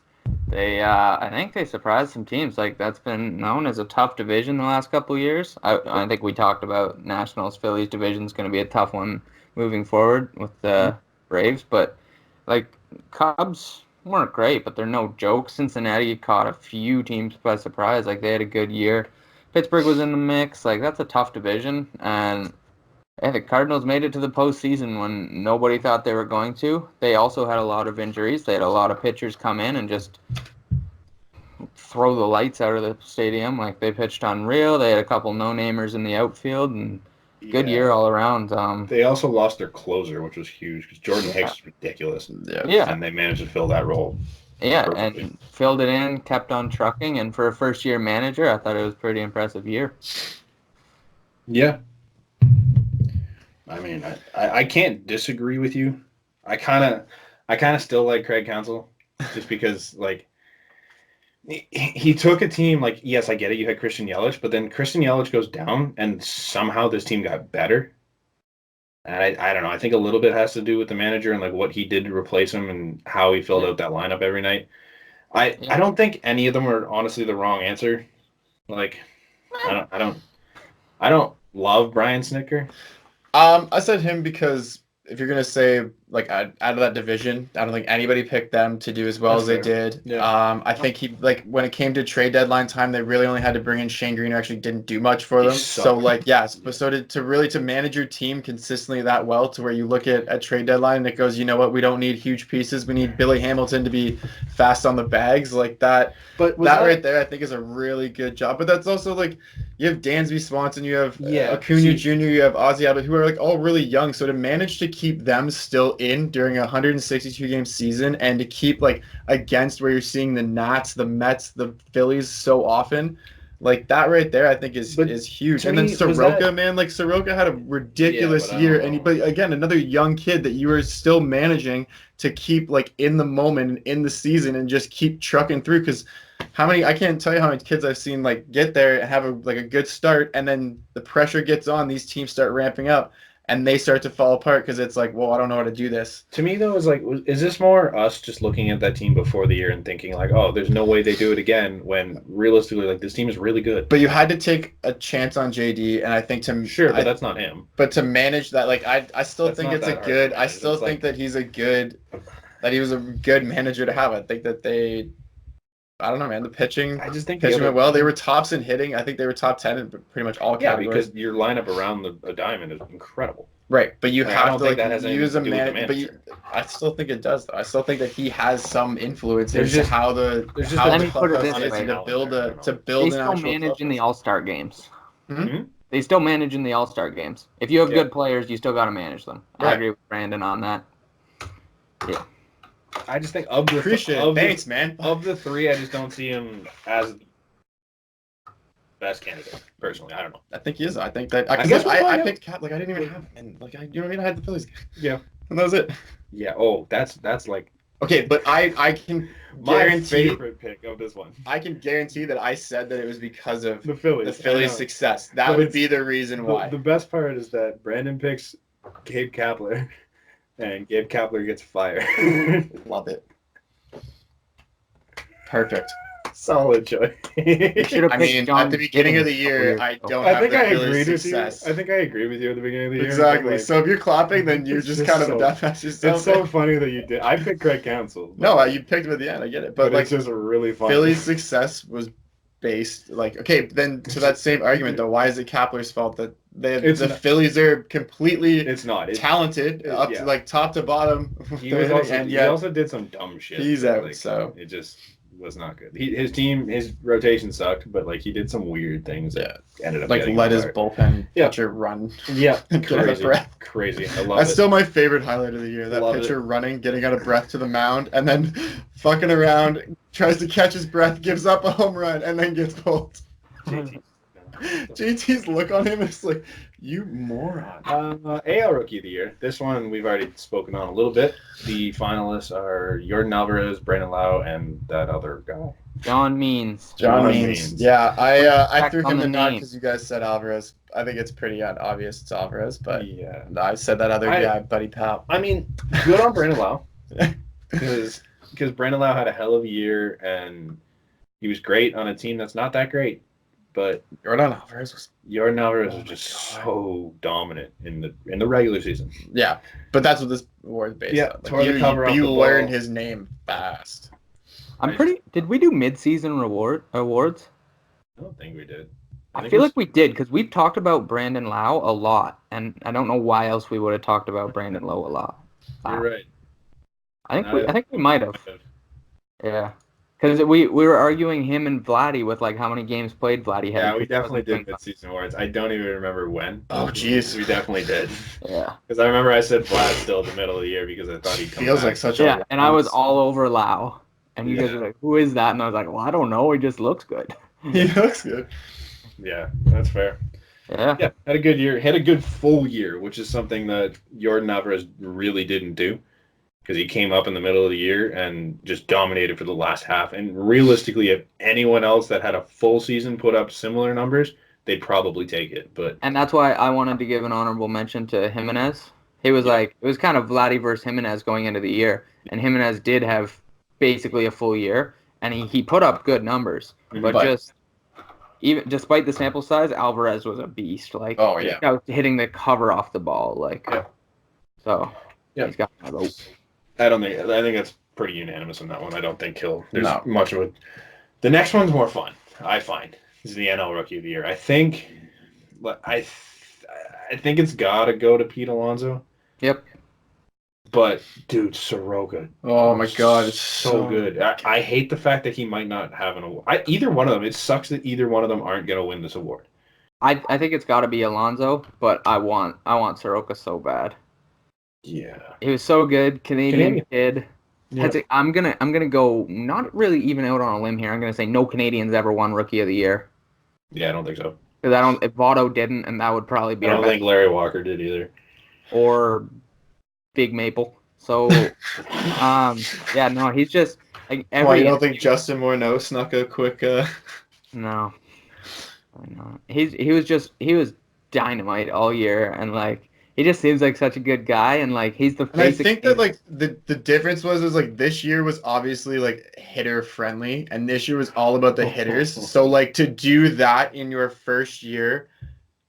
Speaker 3: I think they surprised some teams. That's been known as a tough division the last couple of years. I think we talked about Nationals Phillies division is going to be a tough one moving forward with the Braves, but Cubs weren't great, but they're no joke. Cincinnati caught a few teams by surprise. They had a good year. Pittsburgh was in the mix. That's a tough division, and the Cardinals made it to the postseason when nobody thought they were going to. They also had a lot of injuries. They had a lot of pitchers come in and just throw the lights out of the stadium. They pitched unreal. They had a couple no-namers in the outfield, and good year all around.
Speaker 2: They also lost their closer, which was huge because Jordan Hicks is ridiculous.
Speaker 3: Yeah.
Speaker 2: And they managed to fill that role.
Speaker 3: Yeah, perfectly. And filled it in, kept on trucking, and for a first-year manager, I thought it was a pretty impressive year.
Speaker 2: Yeah. I mean, I can't disagree with you. I kind of still like Craig Counsell just because he took a team yes, I get it. You had Christian Yelich, but then Christian Yelich goes down and somehow this team got better. And I don't know. I think a little bit has to do with the manager and like what he did to replace him and how he filled out that lineup every night. I don't think any of them are honestly the wrong answer. Like, I don't love Brian Snicker.
Speaker 1: I said him because if you're gonna say like out of that division, I don't think anybody picked them to do as well as they did.
Speaker 2: Yeah.
Speaker 1: I think he like when it came to trade deadline time, they really only had to bring in Shane Green, who actually didn't do much for them. So like so to manage your team consistently that well to where you look at trade deadline and it goes, you know what, we don't need huge pieces. We need Billy Hamilton to be fast on the bags like that. But that right there, I think is a really good job. But that's also like you have Dansby Swanson, you have Acuna Jr., you have Ozzy Abbott, who are like all really young. So to manage to keep them still in during a 162 game season and to keep like against where you're seeing the Nats, the Mets, the Phillies so often, like that right there, I think is huge. And then Soroka, man, like Soroka had a ridiculous year, but again, another young kid that you are still managing to keep like in the moment in the season and just keep trucking through because. I can't tell you how many kids I've seen like get there and have a good start and then the pressure gets on, these teams start ramping up and they start to fall apart because it's like, well, I don't know how to do this.
Speaker 2: To me though, is this more us just looking at that team before the year and thinking like, oh, there's no way they do it again when realistically like this team is really good.
Speaker 1: But you had to take a chance on JD and I think
Speaker 2: but that's not him.
Speaker 1: But to manage that, like I still think it's a good I still think that he was a good manager to have. I think that I don't know, man. The pitching,
Speaker 2: I just think
Speaker 1: pitching went well. They were tops in hitting. I think they were top 10 in pretty much all categories.
Speaker 2: Yeah, because your lineup around a diamond is incredible.
Speaker 1: Right, but you have to like use a manager. But I still think it does, though. I still think that he has some influence into how the clubhouse is to build an actual.
Speaker 3: They still manage in the All-Star games.
Speaker 1: Mm-hmm.
Speaker 3: They still manage in the All-Star games. If you have good players, you still got to manage them. Right. I agree with Brandon on that. Yeah.
Speaker 2: I just think
Speaker 1: thanks, man.
Speaker 2: Of the three, I just don't see him as the best candidate. Personally, I don't know.
Speaker 1: I think he is. I think that I picked Cap. Like I didn't even have, and like you know what I mean. I had the Phillies.
Speaker 2: Yeah,
Speaker 1: and that was it.
Speaker 2: Yeah. Oh, that's like
Speaker 1: okay, but I can guarantee
Speaker 2: my favorite pick of this one.
Speaker 1: I can guarantee that I said that it was because of
Speaker 2: the Phillies'
Speaker 1: success. That would be the reason why.
Speaker 2: The best part is that Brandon picks Gabe Kapler. And Gabe Kapler gets fired.
Speaker 1: Love it. Perfect.
Speaker 2: Solid choice.
Speaker 1: I mean, at the beginning of the year, I think I agreed with you.
Speaker 2: I think I agree with you at the beginning of the year.
Speaker 1: Exactly. So if you're clapping, then you're just kind of a dumbass yourself.
Speaker 2: It's so funny that you did. I picked Craig Counsell.
Speaker 1: No, you picked him at the end. I get it. But like,
Speaker 2: it's just really funny.
Speaker 1: Philly's success was based then to that same argument though, why is it Kapler's fault that the Phillies are completely talented up to like top to bottom?
Speaker 2: He also did some dumb shit.
Speaker 1: He's out, so
Speaker 2: it just was not good. His rotation sucked, but like he did some weird things that ended up
Speaker 1: like let his bullpen pitcher run.
Speaker 2: Yeah,
Speaker 1: crazy.
Speaker 2: I love
Speaker 1: That's still my favorite highlight of the year. That pitcher running, getting out of breath to the mound, and then fucking around, tries to catch his breath, gives up a home run, and then gets pulled. JT's look on him is like, you moron.
Speaker 2: AL Rookie of the Year. This one we've already spoken on a little bit. The finalists are Yordan Alvarez, Brandon Lau, and that other guy.
Speaker 3: John Means.
Speaker 1: Yeah, I threw him the nod because you guys said Alvarez. I think it's pretty obvious it's Alvarez, but yeah, I said that other guy, Buddy Pal.
Speaker 2: I mean, good on Brandon Lau. Because Brandon Lau had a hell of a year, and he was great on a team that's not that great. But
Speaker 1: Yordan Alvarez
Speaker 2: was just so dominant in the regular season.
Speaker 1: Yeah, but that's what this award is based on. Like, you learn his name fast.
Speaker 3: Did we do mid-season awards?
Speaker 2: I don't think we did.
Speaker 3: I feel like we did because we've talked about Brandon Lau a lot, and I don't know why else we would have talked about Brandon Lau a lot.
Speaker 2: You're right.
Speaker 3: I think we might have. Yeah. Because we were arguing him and Vladdy with like how many games played Vladdy had.
Speaker 2: Yeah, we definitely did mid-season awards. I don't even remember when.
Speaker 1: Oh, jeez.
Speaker 2: We definitely did.
Speaker 3: Yeah.
Speaker 2: Because I remember I said Vlad still in the middle of the year because I thought he'd come back.
Speaker 1: Like such a...
Speaker 3: Yeah, and I was all over Lau. And you guys were like, who is that? And I was like, well, I don't know. He just looks good.
Speaker 1: He looks good.
Speaker 2: Yeah, that's fair.
Speaker 3: Yeah.
Speaker 2: Yeah, had a good year. Had a good full year, which is something that Yordan Alvarez really didn't do. Because he came up in the middle of the year and just dominated for the last half. And realistically, if anyone else that had a full season put up similar numbers, they'd probably take it. But
Speaker 3: and that's why I wanted to give an honorable mention to Jimenez. He was it was kind of Vladdy versus Jimenez going into the year, and Jimenez did have basically a full year, and he put up good numbers, but just even despite the sample size, Alvarez was a beast. Like, hitting the cover off the ball, like, so he's got my vote.
Speaker 2: I think that's pretty unanimous on that one. I don't think there's much of it. The next one's more fun, I find. This is the NL Rookie of the Year. I think it's got to go to Pete Alonso.
Speaker 3: Yep.
Speaker 2: But, dude, Soroka.
Speaker 1: Oh, my God. It's
Speaker 2: so good. I hate the fact that he might not have an award. Either one of them. It sucks that either one of them aren't going to win this award.
Speaker 3: I think it's got to be Alonso, but I want Soroka so bad.
Speaker 2: Yeah.
Speaker 3: He was so good. Canadian kid. Yeah. I'm gonna go not really even out on a limb here. I'm gonna say no Canadians ever won Rookie of the Year.
Speaker 2: Yeah, I don't think so.
Speaker 3: Because if Votto didn't, and that would probably be.
Speaker 2: I don't think Larry Walker did either.
Speaker 3: Or Big Maple. So, he's just like
Speaker 1: every. You don't think Justin Morneau snuck a quick?
Speaker 3: No, I know. He was dynamite all year, and like. He just seems like such a good guy, and like he's the.
Speaker 1: And I think that like the difference was like this year was obviously like hitter friendly, and this year was all about the hitters. So like to do that in your first year,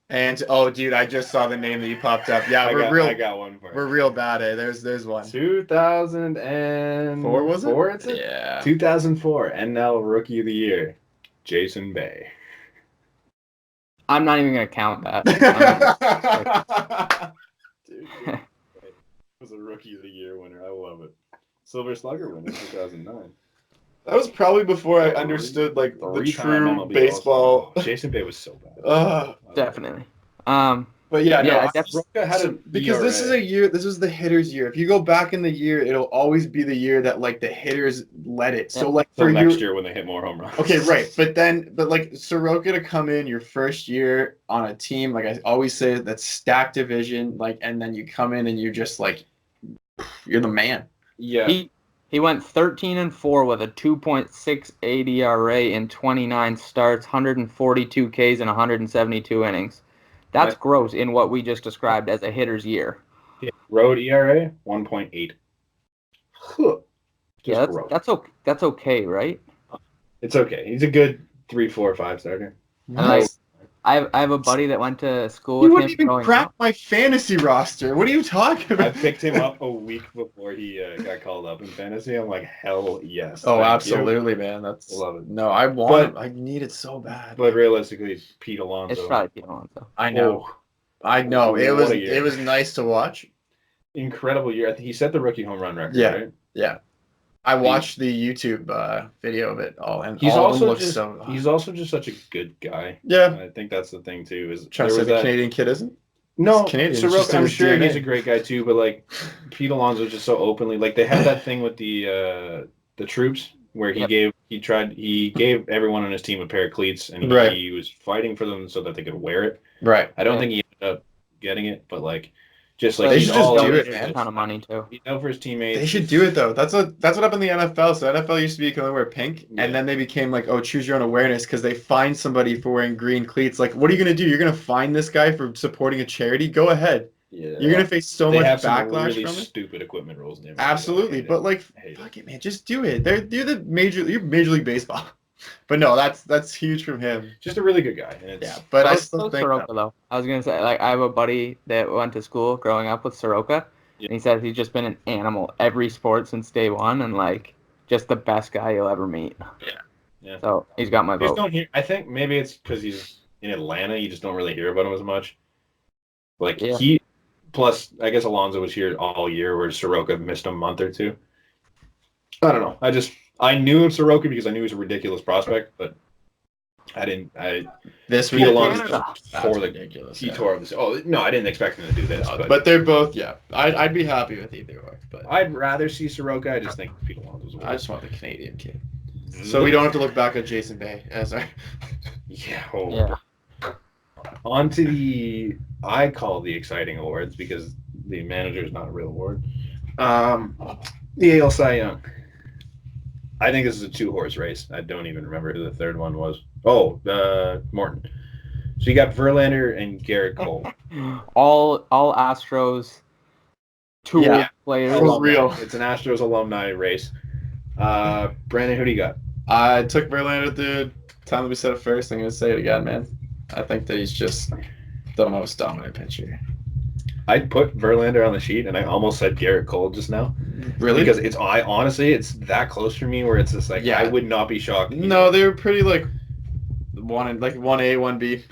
Speaker 1: and dude, I just saw the name that you popped up. Yeah, I
Speaker 2: got one for you.
Speaker 1: We're real bad at it. There's one.
Speaker 2: 2004 was it?
Speaker 1: Yeah.
Speaker 2: 2004 NL Rookie of the Year, Jason Bay.
Speaker 3: I'm not even gonna count that.
Speaker 2: Dude, it was a Rookie of the Year winner. I love it. Silver Slugger winner, 2009.
Speaker 1: That was probably before I understood like the true baseball.
Speaker 2: Jason Bay was so bad.
Speaker 3: Definitely.
Speaker 1: But yeah,
Speaker 2: because
Speaker 1: this is a year. This is the hitters' year. If you go back in the year, it'll always be the year that like the hitters led it. So like for
Speaker 2: next year when they hit more home runs.
Speaker 1: Okay, right. But like Soroka to come in your first year on a team, like I always say, that's stacked division. Like, and then you come in and you're just like, you're the man.
Speaker 2: Yeah.
Speaker 3: He went 13-4 with a 2.68 ERA in 29 starts, 142 Ks in 172 innings. That's gross in what we just described as a hitter's year.
Speaker 2: Yeah. Road ERA 1.8.
Speaker 3: Yeah, that's okay, right?
Speaker 2: It's okay. He's a good 3, 4, 5 starter.
Speaker 3: Nice. I have a buddy that went to school with him.
Speaker 1: You wouldn't even crack my fantasy roster. What are you talking about?
Speaker 2: I picked him up a week before he got called up in fantasy. I'm like, hell yes.
Speaker 1: Oh, absolutely, man.
Speaker 2: Love it.
Speaker 1: No, I want him. I need it so bad.
Speaker 2: But realistically, Pete Alonso.
Speaker 3: It's probably Pete Alonso.
Speaker 1: I know. It was nice to watch.
Speaker 2: Incredible year. I think he set the rookie home run record. Right?
Speaker 1: Yeah. I watched the YouTube video of it all, and
Speaker 2: he's
Speaker 1: all
Speaker 2: also
Speaker 1: of them look
Speaker 2: he's also just such a good guy.
Speaker 1: Yeah,
Speaker 2: I think that's the thing too. Is
Speaker 1: trying to say the Canadian kid isn't?
Speaker 2: No,
Speaker 1: Canadian.
Speaker 2: Soroka, I'm sure he's a great guy too, but like Pete Alonso just so openly like they had that thing with the troops where he gave everyone on his team a pair of cleats and he was fighting for them so that they could wear it.
Speaker 1: Right.
Speaker 2: I don't think he ended up getting it, but like. Just like
Speaker 1: they should just do it, man.
Speaker 3: A ton of money too.
Speaker 2: He's out for his teammates.
Speaker 1: They should do it though. That's what happened in the NFL. So NFL used to be you can only wear pink, and then they became like, choose your own awareness because they find somebody for wearing green cleats. Like, what are you gonna do? You're gonna find this guy for supporting a charity? Go ahead.
Speaker 2: Yeah.
Speaker 1: You're gonna face so much backlash
Speaker 2: really
Speaker 1: from it.
Speaker 2: Stupid equipment rules.
Speaker 1: Absolutely, but like, fuck it, man. Just do it. You're Major League Baseball. But no, that's huge from him.
Speaker 2: Just a really good guy.
Speaker 1: But I still think
Speaker 3: Soroka though. I was gonna say, like, I have a buddy that went to school growing up with Soroka, and he says he's just been an animal every sport since day one, and like just the best guy you'll ever meet.
Speaker 2: Yeah.
Speaker 3: So he's got my vote.
Speaker 2: I think maybe it's because he's in Atlanta. You just don't really hear about him as much. Like plus I guess Alonso was here all year, where Soroka missed a month or two. I don't know. I knew of Soroka because I knew he was a ridiculous prospect, but I didn't.
Speaker 1: This
Speaker 2: week Alonso
Speaker 1: for the ridiculous.
Speaker 2: He tore this. Oh no, I didn't expect him to do this.
Speaker 1: But they're both. Yeah, I'd be happy with either or. But
Speaker 2: I'd rather see Soroka. I just think Pete Alonso's.
Speaker 1: I just want the Canadian kid, so we don't have to look back at Jason Bay as our.
Speaker 2: On to I call the exciting awards because the manager is not a real award. The AL Cy Young. I think this is a 2-horse race. I don't even remember who the third one was. Morton. So you got Verlander and Gerrit Cole.
Speaker 3: all Astros tool players.
Speaker 1: For real.
Speaker 2: It's an Astros alumni race. Brandon, who do you got?
Speaker 1: I took Verlander at the time that we said it first. I'm going to say it again, man. I think that he's just the most dominant pitcher.
Speaker 2: I'd put Verlander on the sheet, and I almost said Gerrit Cole just now.
Speaker 1: Really?
Speaker 2: Because it's that close for me where it's just like, I would not be shocked.
Speaker 1: No, they were pretty like 1A,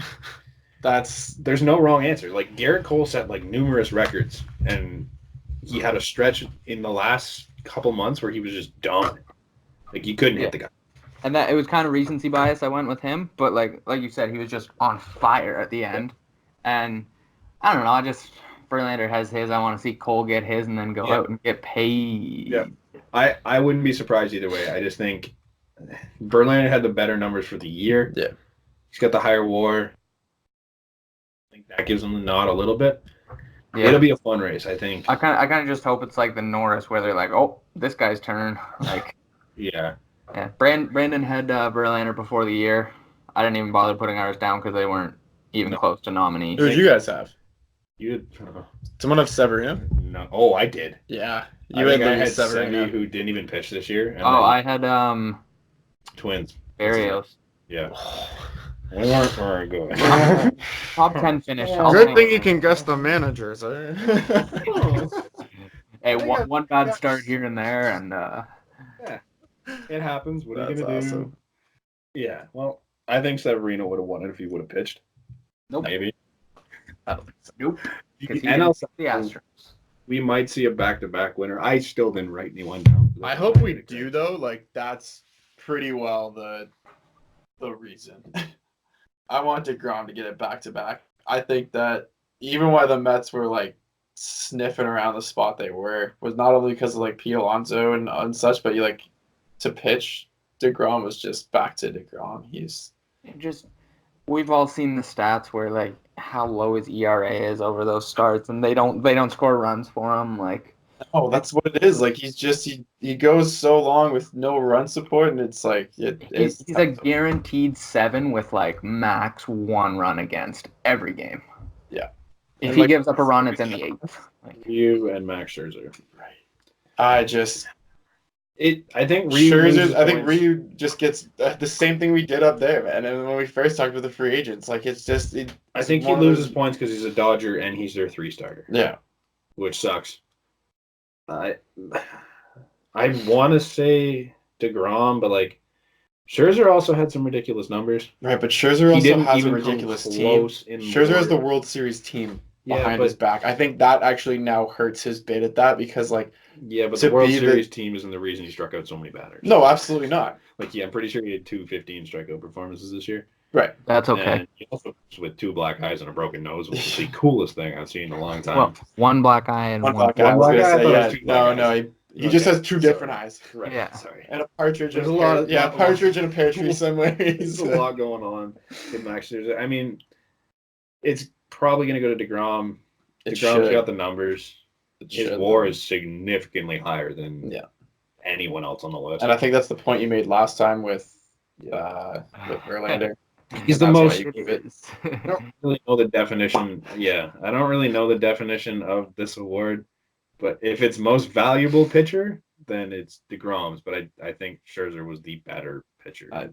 Speaker 1: 1B.
Speaker 2: There's no wrong answer. Like, Gerrit Cole set like numerous records, and he had a stretch in the last couple months where he was just dominant. Like, you couldn't hit the guy.
Speaker 3: And that it was kind of recency bias. I went with him, but like you said, he was just on fire at the end. And I don't know. Verlander has his. I want to see Cole get his and then go out and get paid.
Speaker 2: Yeah, I wouldn't be surprised either way. I just think Verlander had the better numbers for the year.
Speaker 1: Yeah,
Speaker 2: he's got the higher WAR. I think that gives him the nod a little bit. Yeah. It'll be a fun race, I think.
Speaker 3: I kind of just hope it's like the Norris where they're like, oh, this guy's turn. Like,
Speaker 2: yeah.
Speaker 3: Brandon had Verlander before the year. I didn't even bother putting ours down because they weren't even close to nominees.
Speaker 1: Who did you guys have?
Speaker 2: You did.
Speaker 1: Someone have Severino?
Speaker 2: No. Oh, I did.
Speaker 1: Yeah.
Speaker 2: I had Severino who didn't even pitch this year.
Speaker 3: And I had
Speaker 2: Twins.
Speaker 3: Barrios.
Speaker 2: Yeah. We weren't very good.
Speaker 3: Top 10 finish.
Speaker 1: Good thing you can guess the managers.
Speaker 3: Hey, one bad start here and there, and
Speaker 2: yeah, it happens. What are you gonna
Speaker 1: awesome.
Speaker 2: do? Yeah. Well, I think Severino would have won it if he would have pitched.
Speaker 3: Nope.
Speaker 2: Maybe.
Speaker 3: I don't think so. Nope.
Speaker 2: And also,
Speaker 3: the Astros.
Speaker 2: We might see a back-to-back winner. I still didn't write anyone down.
Speaker 1: I hope we do, though. Like, that's pretty well the reason. I want DeGrom to get it back-to-back. I think that even why the Mets were, like, sniffing around the spot they were was not only because of, like, Pete Alonso and such, but, like, to pitch, DeGrom was just back to DeGrom. We've all seen the stats where, like, how low his ERA is over those starts, and they don't score runs for him. Like, oh, that's what it is. Like, he goes so long with no run support, and it's like he's a guaranteed 7 with like max 1 run against every game. Yeah, if he gives up a run, it's in the 8th.
Speaker 2: Like, you and Max Scherzer.
Speaker 1: Right.
Speaker 2: I think
Speaker 1: Ryu just gets the same thing we did up there, man. And when we first talked with the free agents, like I think
Speaker 2: he loses points because he's a Dodger and he's their 3 starter.
Speaker 1: Yeah,
Speaker 2: which sucks. I want to say DeGrom, but like Scherzer also had some ridiculous numbers.
Speaker 1: Right, but Scherzer also has a ridiculous team. Scherzer has the World Series team behind his back. I think that actually now hurts his bid at that because, like,
Speaker 2: but the World Series team isn't the reason he struck out so many batters.
Speaker 1: No, absolutely not.
Speaker 2: Like, I'm pretty sure he had 215 strikeout performances this year.
Speaker 1: Right.
Speaker 3: That's okay.
Speaker 2: And he also with 2 black eyes and a broken nose, which is the coolest thing I've seen in a long time.
Speaker 3: Well, 1 black eye and one
Speaker 1: black eye. No, he just has 2 different eyes.
Speaker 2: Right.
Speaker 3: Yeah.
Speaker 2: Sorry.
Speaker 1: And a partridge. There's a partridge and a pear tree somewhere.
Speaker 2: There's a lot going on in Max Scherzer. I mean, it's probably going to go to DeGrom. DeGrom's got the numbers. His WAR is significantly higher than anyone else on the list.
Speaker 1: And I think that's the point you made last time with Verlander.
Speaker 2: He's the most. I don't really know the definition. Yeah, I don't really know the definition of this award. But if it's most valuable pitcher, then it's DeGrom's. But I think Scherzer was the better pitcher.
Speaker 3: I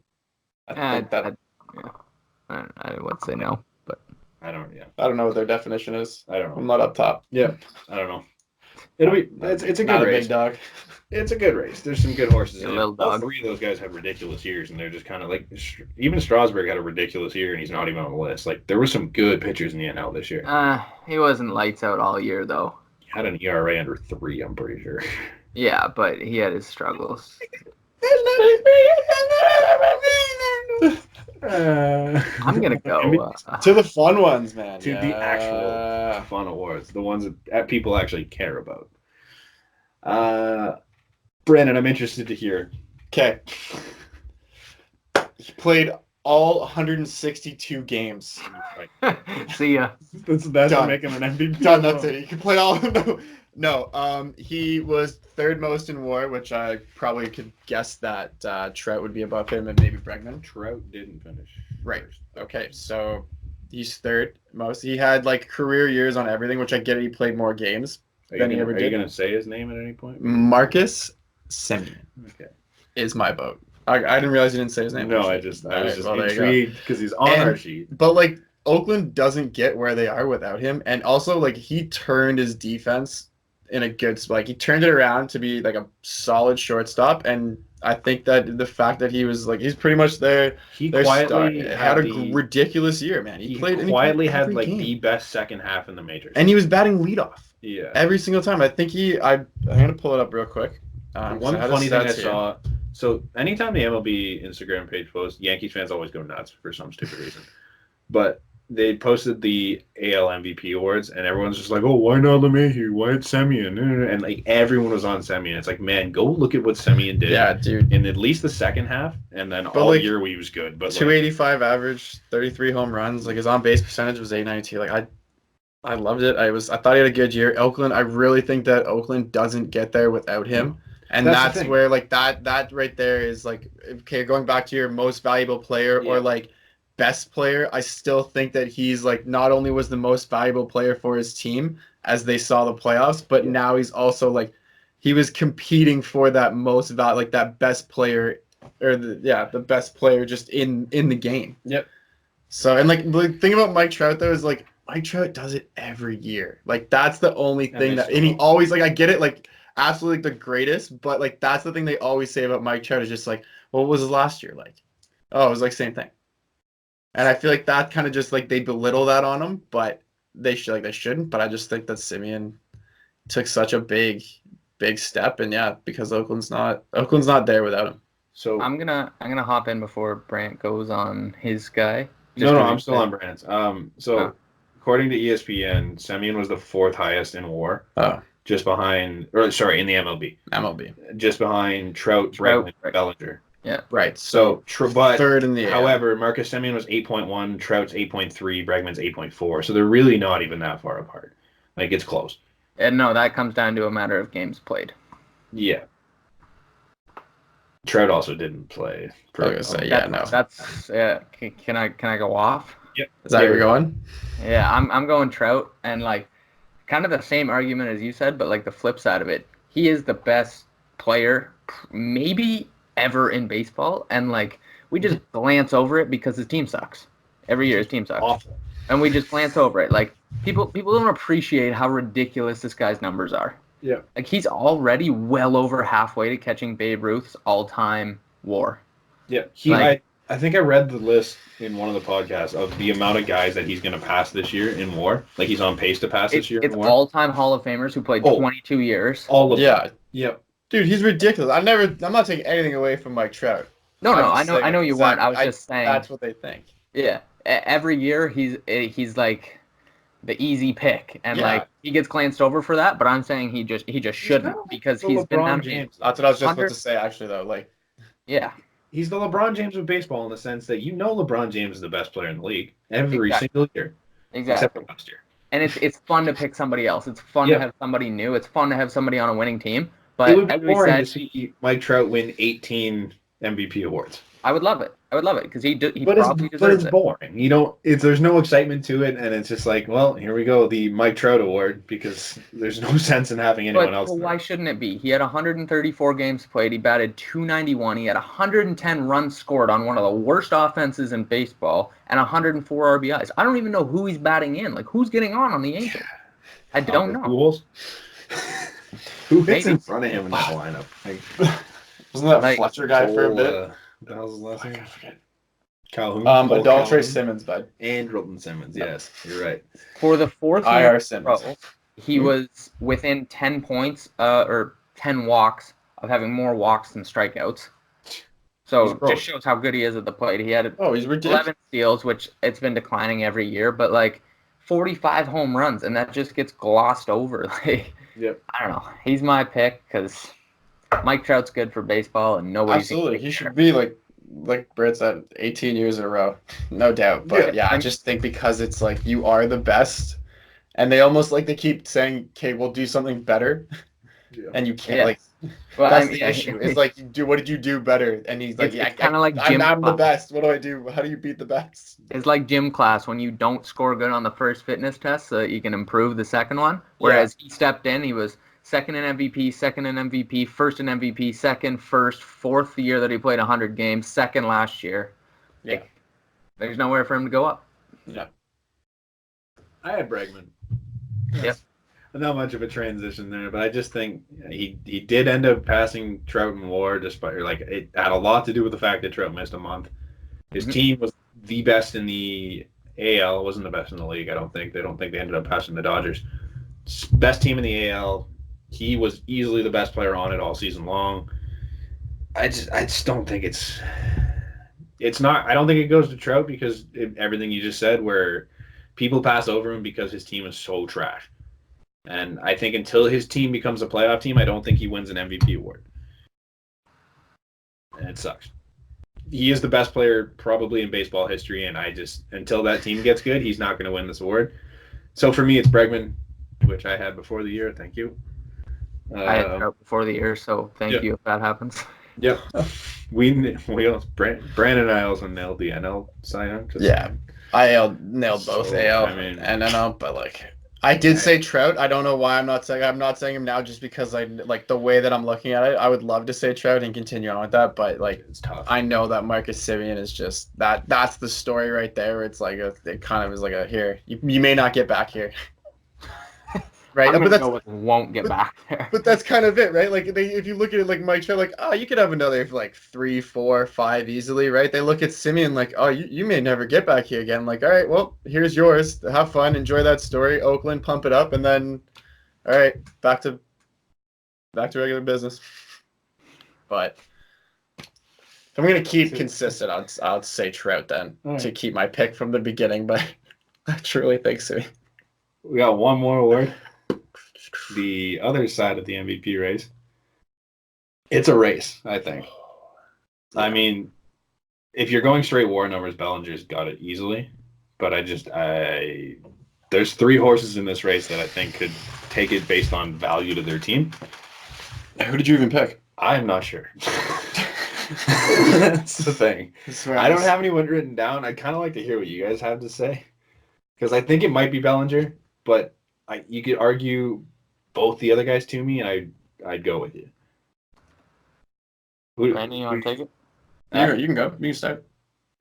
Speaker 3: would say no, but
Speaker 2: I don't
Speaker 1: know what their definition is.
Speaker 2: I don't know.
Speaker 1: I'm not up top.
Speaker 2: Yeah, I don't know. It'll be. It's a good race.
Speaker 1: Big dog.
Speaker 2: It's a good race. There's some good horses.
Speaker 3: In little dog.
Speaker 2: All 3 of those guys have ridiculous years, and they're just kind of like. Even Strasburg had a ridiculous year, and he's not even on the list. Like, there were some good pitchers in the NL this year.
Speaker 3: He wasn't lights out all year though.
Speaker 2: He had an ERA under 3. I'm pretty sure.
Speaker 3: Yeah, but he had his struggles. I'm gonna go
Speaker 2: to the fun ones, man. To the actual fun awards, the ones that people actually care about. Brandon, I'm interested to hear.
Speaker 1: Okay. He played all 162 games.
Speaker 3: See ya.
Speaker 2: That's making an MVP.
Speaker 1: Done. That's it. He can play all. No. He was 3rd most in WAR, which I probably could guess that Trout would be above him and maybe Bregman.
Speaker 2: Trout didn't finish.
Speaker 1: Right. Okay. So He's third most. He had like career years on everything, which I get. He played more games than he ever did.
Speaker 2: Are you gonna say his name at any point?
Speaker 1: Marcus Semien.
Speaker 2: Okay.
Speaker 1: Is my vote. I didn't realize you didn't say his name.
Speaker 2: No, I was just intrigued because he's on our sheet.
Speaker 1: But like Oakland doesn't get where they are without him, and also like he turned his defense in a good spot. Like he turned it around to be like a solid shortstop, and I think that the fact that he was like he's pretty much there.
Speaker 2: He quietly
Speaker 1: had a ridiculous year, man.
Speaker 2: He quietly had like the best second half in the majors,
Speaker 1: and he was batting leadoff.
Speaker 2: Yeah,
Speaker 1: every single time. I think I'm gonna pull it up real quick.
Speaker 2: One funny thing I saw. So anytime the MLB Instagram page posts, Yankees fans always go nuts for some stupid reason. But they posted the AL MVP awards, and everyone's just like, "Oh, why not LeMahieu? Why it's Semien?" And like everyone was on Semien. It's like, man, go look at what Semien did.
Speaker 1: Yeah, dude.
Speaker 2: In at least the second half, and then all year he was good. But
Speaker 1: 285 average, 33 home runs. Like his on base percentage was 892. Like I loved it. I thought he had a good year. Oakland. I really think that Oakland doesn't get there without him. And that's where like that right there is like, okay, going back to your most valuable player or like best player, I still think that he's like not only was the most valuable player for his team as they saw the playoffs, but now he's also like he was competing for that most like that best player or the best player just in the game.
Speaker 2: Yep.
Speaker 1: So and like the thing about Mike Trout though is like Mike Trout does it every year. Like that's the only thing and he always like I get it like absolutely the greatest, but like that's the thing they always say about Mike Trout is just like, well, what was his last year like? Oh, it was like same thing. And I feel like that kind of just like they belittle that on him, but they shouldn't. But I just think that Semien took such a big step, and because Oakland's not there without him.
Speaker 3: So I'm gonna hop in before Brant goes on his guy.
Speaker 2: No, I'm still on Brant's. According to ESPN, Semien was the fourth highest in WAR. Oh. Just behind, in the MLB. Just behind Trout, Bregman, Bellinger.
Speaker 3: Yeah.
Speaker 1: Right.
Speaker 2: So but
Speaker 1: third in the AL.
Speaker 2: However, Marcus Semien was 8.1, Trout's 8.3, Bregman's 8.4. So they're really not even that far apart. Like, it's close.
Speaker 3: And no, that comes down to a matter of games played.
Speaker 2: Yeah. Trout also didn't play.
Speaker 3: That's can I go off?
Speaker 2: Yeah.
Speaker 1: Is that where you're going?
Speaker 3: Yeah, I'm going Trout, and like kind of the same argument as you said, but like the flip side of it, he is the best player maybe ever in baseball, and like we just glance over it because his team sucks. Every year his team sucks.
Speaker 2: Awful.
Speaker 3: And we just glance over it. Like people don't appreciate how ridiculous this guy's numbers are.
Speaker 2: Yeah.
Speaker 3: Like he's already well over halfway to catching Babe Ruth's all-time WAR.
Speaker 2: Yeah. I think I read the list in one of the podcasts of the amount of guys that he's going to pass this year in WAR. Like he's on pace to pass this year in WAR.
Speaker 3: It's all-time Hall of Famers who played 22 years.
Speaker 2: All of them.
Speaker 1: Yep. Dude, he's ridiculous. I'm not taking anything away from Mike Trout.
Speaker 3: No, I know you weren't. I was just saying.
Speaker 1: That's what they think.
Speaker 3: Yeah. Every year he's like the easy pick, and like he gets glanced over for that. But I'm saying he just shouldn't because he's been down.
Speaker 1: James. That's what I was just about to say. Actually, though, like.
Speaker 3: Yeah.
Speaker 2: He's the LeBron James of baseball in the sense that LeBron James is the best player in the league every single year.
Speaker 3: Exactly.
Speaker 2: Except for last year.
Speaker 3: And it's fun to pick somebody else. It's fun to have somebody new. It's fun to have somebody on a winning team. But
Speaker 2: it would be boring to see Mike Trout win 18 MVP awards.
Speaker 3: I would love it because he probably deserves it.
Speaker 2: But it's boring. There's no excitement to it, and it's just like, well, here we go, the Mike Trout award, because there's no sense in having anyone else.
Speaker 3: But why shouldn't it be? He had 134 games played. He batted .291. He had 110 runs scored on one of the worst offenses in baseball and 104 RBIs. I don't even know who he's batting in. Like, who's getting on the Angels? I don't know.
Speaker 2: Who hits in front of him in that lineup?
Speaker 1: Wasn't that Fletcher guy for a bit?
Speaker 2: That was his last name. Calhoun.
Speaker 1: Adultery Simmons, bud.
Speaker 2: Andrelton Simmons. Yes, you're right.
Speaker 3: For the fourth
Speaker 1: year Simmons.
Speaker 3: He was within 10 points or 10 walks of having more walks than strikeouts. So it just shows how good he is at the plate. He had
Speaker 1: he's
Speaker 3: 11 steals, which it's been declining every year, but like 45 home runs, and that just gets glossed over. Like, I don't know. He's my pick because Mike Trout's good for baseball, and nobody's
Speaker 1: absolutely. He should be like Britt said, 18 years in a row, no doubt. But I just think because it's like you are the best, and they almost like they keep saying, "Okay, we'll do something better," and you can't. Like
Speaker 3: Well,
Speaker 1: That's the issue. It's like, what did you do better? And he's like,
Speaker 3: it's kind of like gym
Speaker 1: I'm the
Speaker 3: class.
Speaker 1: best. What do I do? How do you beat the best?
Speaker 3: It's like gym class when you don't score good on the first fitness test so that you can improve the second one. Whereas he stepped in, he was second in MVP, first in MVP, second, first, fourth the year that he played 100 games, second last year.
Speaker 1: Yeah.
Speaker 3: Like, there's nowhere for him to go up.
Speaker 1: Yeah.
Speaker 2: I had Bregman.
Speaker 3: Yep.
Speaker 2: Not much of a transition there, but I just think he did end up passing Trout and WAR, despite it had a lot to do with the fact that Trout missed a month. His team was the best in the AL. It wasn't the best in the league, I don't think. They ended up passing the Dodgers. Best team in the AL. He was easily the best player on it all season long. I just don't think it's not. I don't think it goes to Trout because everything you just said, where people pass over him because his team is so trash. And I think until his team becomes a playoff team, I don't think he wins an MVP award. And it sucks. He is the best player probably in baseball history, and until that team gets good, he's not going to win this award. So for me, it's Bregman, which I had before the year. Thank you.
Speaker 3: I had Trout before the year, so thank you if that happens.
Speaker 2: Yep. Brandon and I also nailed the NL Cy Young.
Speaker 1: Yeah. I nailed both AL and NL, but I did say Trout. I don't know why I'm not saying him now just because I like the way that I'm looking at it. I would love to say Trout and continue on with that, but it's tough. I know that Marcus Semien is just that's the story right there. It's like it kind of is like here. You may not get back here. Right,
Speaker 3: but won't get back there.
Speaker 1: But that's kind of it, right? Like if you look at it like Mike Trout, you could have another 3, 4, 5 easily, right? They look at Semien like, you may never get back here again. Like, all right, well, here's yours. Have fun, enjoy that story. Oakland, pump it up, and then, all right, back to regular business. But if I'm gonna keep consistent, I'll say Trout then to keep my pick from the beginning. But I truly think so.
Speaker 2: We got one more award. The other side of the MVP race. It's a race, I think. I mean, if you're going straight WAR numbers, Bellinger's got it easily. But there's 3 horses in this race that I think could take it based on value to their team.
Speaker 1: Who did you even pick?
Speaker 2: I'm not sure. That's the thing. I don't have anyone written down. I'd kind of like to hear what you guys have to say. Because I think it might be Bellinger, but you could argue both the other guys to me, and I'd go with you.
Speaker 3: Brandon, you want to take it?
Speaker 1: You can go. You can start.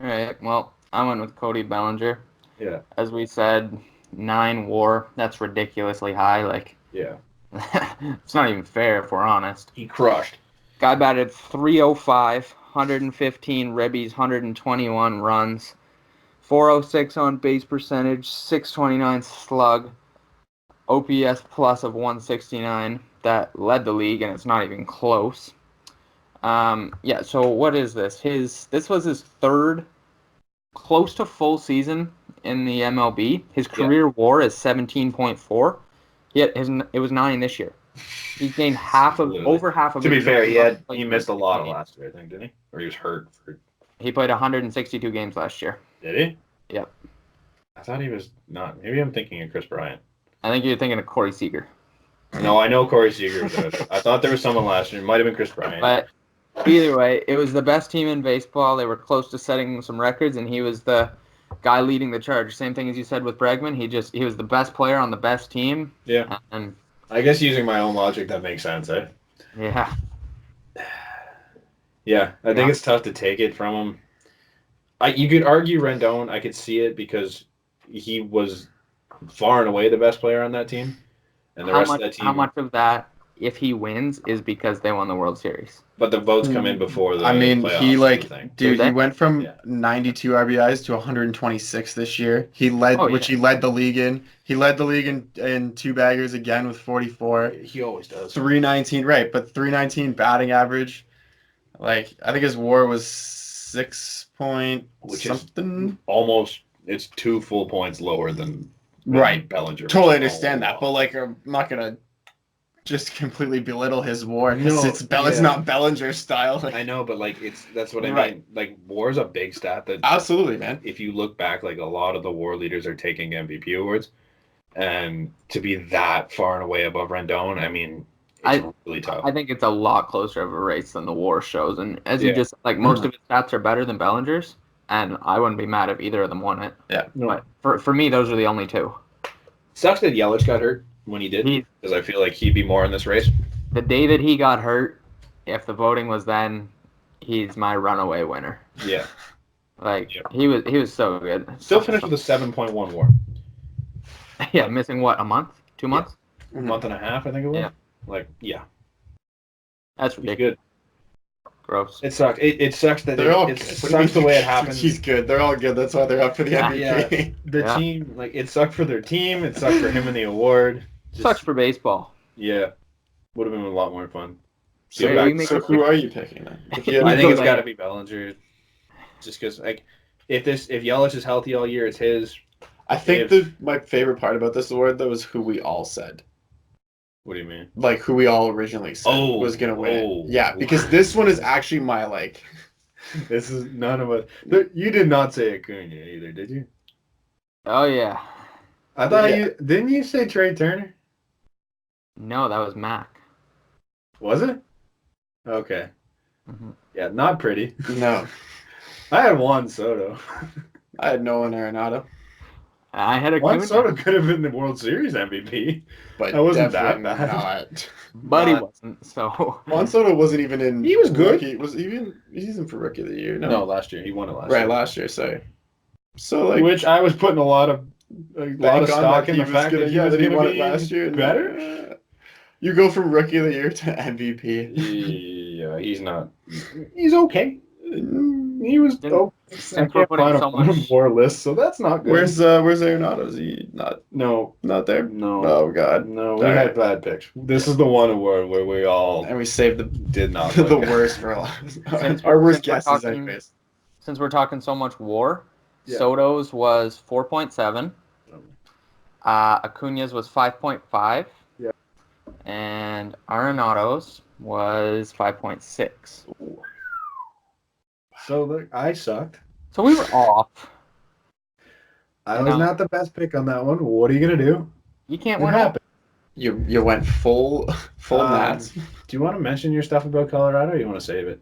Speaker 3: All right. Well, I went with Cody Bellinger.
Speaker 2: Yeah.
Speaker 3: As we said, 9 WAR. That's ridiculously high.
Speaker 2: Yeah.
Speaker 3: It's not even fair if we're honest.
Speaker 2: He crushed.
Speaker 3: Guy batted .305, 115 ribbies, 121 runs, 406 on base percentage, 629 slug, OPS plus of 169. That led the league, and it's not even close. So what is this? This was his 3rd close to full season in the MLB. His career WAR is 17.4. Yet it was 9 this year. He gained over half of.
Speaker 2: To be fair, he missed a lot of last year, I think, didn't he? Or he was hurt.
Speaker 3: He played 162 games last year.
Speaker 2: Did he?
Speaker 3: Yep.
Speaker 2: I thought he was not. Maybe I'm thinking of Chris Bryant.
Speaker 3: I think you're thinking of Corey Seager.
Speaker 2: No, I know Corey Seager. I thought there was someone last year. It might have been Chris Bryant.
Speaker 3: But either way, it was the best team in baseball. They were close to setting some records, and he was the guy leading the charge. Same thing as you said with Bregman. He was the best player on the best team.
Speaker 2: Yeah.
Speaker 3: And
Speaker 2: I guess using my own logic, that makes sense, eh?
Speaker 3: Yeah.
Speaker 2: Yeah, I think it's tough to take it from him. You could argue Rendon. I could see it because he was far and away the best player on that team. And the rest of that team.
Speaker 3: How much of that, if he wins, is because they won the World Series?
Speaker 2: But the votes come in before the
Speaker 1: playoffs, he went from 92 RBIs to 126 this year. He led the league in. He led the league in 2 baggers again with 44.
Speaker 2: He always does.
Speaker 1: 319, right, but 319 batting average. I think his WAR was 6 point something.
Speaker 2: Is almost, it's 2 full points lower than Bellinger.
Speaker 1: Totally understand that, but I'm not gonna just completely belittle his WAR because it's not Bellinger style.
Speaker 2: I know, but that's what I mean. WAR is a big stat that
Speaker 1: absolutely, man.
Speaker 2: If you look back, a lot of the WAR leaders are taking MVP awards, and to be that far and away above Rendon, I mean, really tough.
Speaker 3: I think it's a lot closer of a race than the WAR shows, and as you just most of his stats are better than Bellinger's, and I wouldn't be mad if either of them won it.
Speaker 1: Yeah,
Speaker 3: no. But for me, those are the only two.
Speaker 2: Sucks that Yelich got hurt when he did, because I feel like he'd be more in this race.
Speaker 3: The day that he got hurt, if the voting was then, he's my runaway winner.
Speaker 2: Yeah.
Speaker 3: He was so good.
Speaker 2: Still finished with a 7.1 WAR.
Speaker 3: Yeah, missing what, a month? 2 months?
Speaker 2: A month and a half, I think it was. Yeah.
Speaker 3: That's ridiculous.
Speaker 2: Good.
Speaker 3: Gross.
Speaker 2: It sucks. It sucks that it sucks the way it happens.
Speaker 1: He's good. They're all good. That's why they're up for the MVP.
Speaker 2: The team, it sucked for their team. It sucked for him in the award.
Speaker 3: Sucks for baseball.
Speaker 2: Yeah. Would have been a lot more fun.
Speaker 1: So who are you picking then?
Speaker 2: I think it's got to be Bellinger. Just because, if Yelich is healthy all year, it's his.
Speaker 1: I think my favorite part about this award, though, is who we all said.
Speaker 2: What do you mean?
Speaker 1: Like, who we all originally said was going to win it. Yeah, because this one is actually my,
Speaker 2: This is none of us. You did not say Acuna either, did you?
Speaker 3: Oh, yeah.
Speaker 2: I thought didn't you say Trey Turner?
Speaker 3: No, that was Mac.
Speaker 2: Was it? Okay.
Speaker 3: Mm-hmm.
Speaker 2: Yeah, not pretty.
Speaker 1: No.
Speaker 2: I had Juan Soto.
Speaker 1: I had Nolan Arenado.
Speaker 3: I had
Speaker 2: Juan Soto could have been the World Series MVP.
Speaker 1: But
Speaker 2: that wasn't that bad.
Speaker 1: Not.
Speaker 3: But he wasn't, so...
Speaker 1: Juan Soto wasn't even in...
Speaker 2: He was good.
Speaker 1: He's in for Rookie of the Year.
Speaker 2: No, last year. He won it last year.
Speaker 1: Right, last year, sorry. So,
Speaker 2: which I was putting a lot of stock in the fact that he was going to be
Speaker 1: last year.
Speaker 2: Better?
Speaker 1: You go from Rookie of the Year to MVP.
Speaker 2: Yeah, he's not... He's okay. He was dope.
Speaker 3: Since we're putting so much
Speaker 2: more lists, so that's not good.
Speaker 1: Where's Arenado? Is he not?
Speaker 2: No,
Speaker 1: not there.
Speaker 2: No.
Speaker 1: Oh God.
Speaker 2: No, we had bad picks. This is the one award where we all
Speaker 1: and we saved the worst for last. Our worst guesses, anyways.
Speaker 3: Since we're talking so much WAR, Soto's was 4.7. Acuna's was 5.5.
Speaker 2: Yeah.
Speaker 3: And Arenado's was 5.6.
Speaker 2: So I sucked.
Speaker 3: So we were off.
Speaker 2: I was not the best pick on that one. What are you gonna do?
Speaker 3: You can't
Speaker 2: win. What happened?
Speaker 1: You went full Nats.
Speaker 2: Do you want to mention your stuff about Colorado, or you want to save it?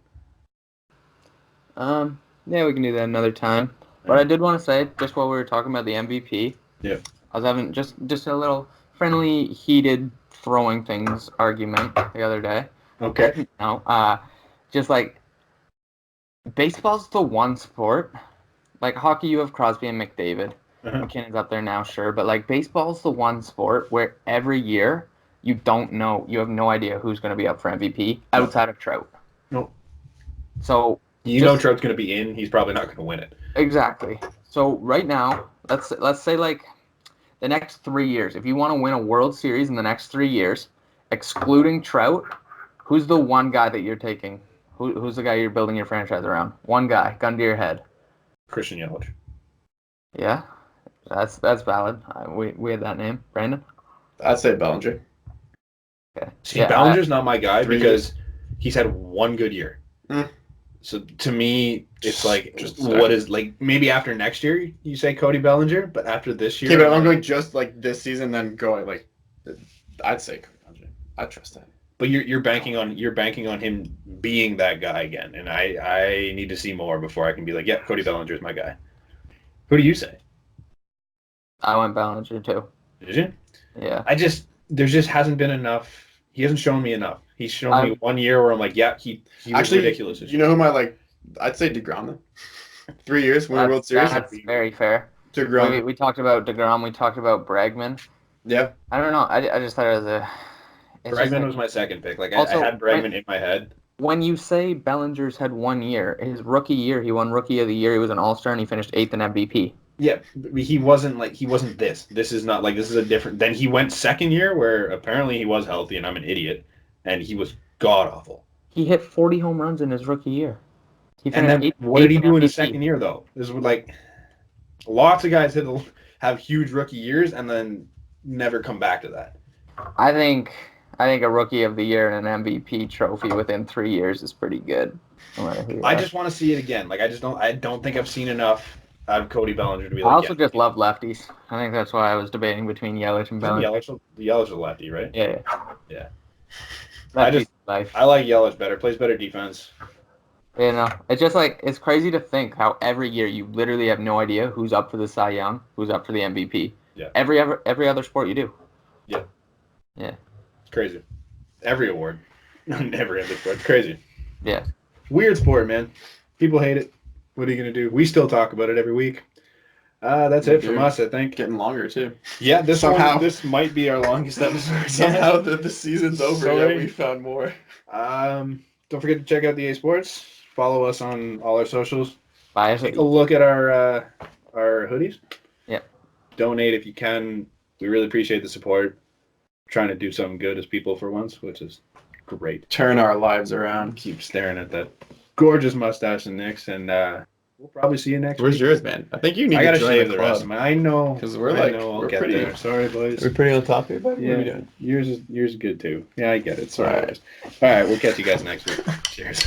Speaker 3: Yeah, we can do that another time. But I did want to say, just while we were talking about the MVP, I was having just a little friendly, heated throwing things argument the other day.
Speaker 2: Okay.
Speaker 3: Just baseball's the one sport. Like hockey, you have Crosby and McDavid. McKinnon's up there now, sure. But baseball's the one sport where every year you don't know. You have no idea who's going to be up for MVP outside of Trout.
Speaker 2: No.
Speaker 3: So
Speaker 2: know Trout's going to be in. He's probably not going to win it.
Speaker 3: Exactly. So right now, let's say the next 3 years. If you want to win a World Series in the next 3 years, excluding Trout, who's the one guy that you're taking? Who's the guy you're building your franchise around? One guy, gun to your head.
Speaker 2: Christian Yelich.
Speaker 3: Yeah, that's valid. We had that name. Brandon?
Speaker 1: I'd say Bellinger.
Speaker 3: Okay.
Speaker 2: See, Bellinger's not my guy because he's had one good year. So to me, it's maybe after next year you say Cody Bellinger, but after this year.
Speaker 1: Okay, but I'm going just this season, then going I'd say Cody Bellinger. I trust that.
Speaker 2: But you're banking on him being that guy again, and I need to see more before I can be like, yeah, Cody Bellinger's my guy. Who do you say?
Speaker 3: I went Bellinger too.
Speaker 2: Did you?
Speaker 3: Yeah.
Speaker 2: There just hasn't been enough. He hasn't shown me enough. He's shown me 1 year where I'm like, yeah, he was ridiculous.
Speaker 1: You know who I'd say DeGrom then. 3 years, win a World Series.
Speaker 3: That's very fair.
Speaker 1: DeGrom.
Speaker 3: We talked about DeGrom. We talked about Bregman.
Speaker 1: Yeah.
Speaker 3: I don't know. I just thought it was
Speaker 2: Bregman was my second pick. I had Bregman in my head.
Speaker 3: When you say Bellinger's had 1 year, his rookie year, he won Rookie of the Year. He was an All-Star, and he finished 8th in MVP.
Speaker 2: Yeah, he wasn't this. This is not this is a different. Then he went second year where apparently he was healthy, and I'm an idiot, and he was god awful.
Speaker 3: He hit 40 home runs in his rookie year.
Speaker 2: And then what did he do in his second year though? This was lots of guys have huge rookie years and then never come back to that.
Speaker 3: I think a Rookie of the Year and an MVP trophy within 3 years is pretty good.
Speaker 2: I just want to see it again. I don't think I've seen enough out of Cody Bellinger to be
Speaker 3: I also just love lefties. I think that's why I was debating between Yelich and Bellinger.
Speaker 2: Yelich is a lefty, right?
Speaker 3: Yeah.
Speaker 2: Yeah. I like Yelich better. Plays better defense.
Speaker 3: You know, it's just like it's crazy to think how every year you literally have no idea who's up for the Cy Young, who's up for the MVP.
Speaker 2: Yeah.
Speaker 3: Every other sport you do.
Speaker 2: Yeah.
Speaker 3: Yeah.
Speaker 2: It's crazy. Every award. Every other sport. It's crazy.
Speaker 3: Yeah.
Speaker 2: Weird sport, man. People hate it. What are you gonna do? We still talk about it every week. That's it from us, I think.
Speaker 1: Getting longer too.
Speaker 2: Yeah, this might be our longest episode.
Speaker 1: Somehow the season's over. Yeah, we found more.
Speaker 2: Don't forget to check out the EH Sports. Follow us on all our socials.
Speaker 3: Take
Speaker 2: a look at our hoodies.
Speaker 3: Yeah.
Speaker 2: Donate if you can. We really appreciate the support. Trying to do something good as people for once, which is great.
Speaker 1: Turn our lives around.
Speaker 2: Keep staring at that gorgeous mustache and Nick's, and we'll probably see you next week.
Speaker 1: Where's yours, man? I think you need to join
Speaker 2: shave
Speaker 1: the
Speaker 2: rest of mine. I know.
Speaker 1: Because we're
Speaker 2: get
Speaker 1: pretty
Speaker 2: there. Sorry, boys.
Speaker 1: We're pretty on top here, buddy.
Speaker 2: Yeah.
Speaker 1: What are we doing?
Speaker 2: Yours is good too. Yeah, I get it. Sorry.
Speaker 1: All right.
Speaker 2: All right, we'll catch you guys next week. Cheers.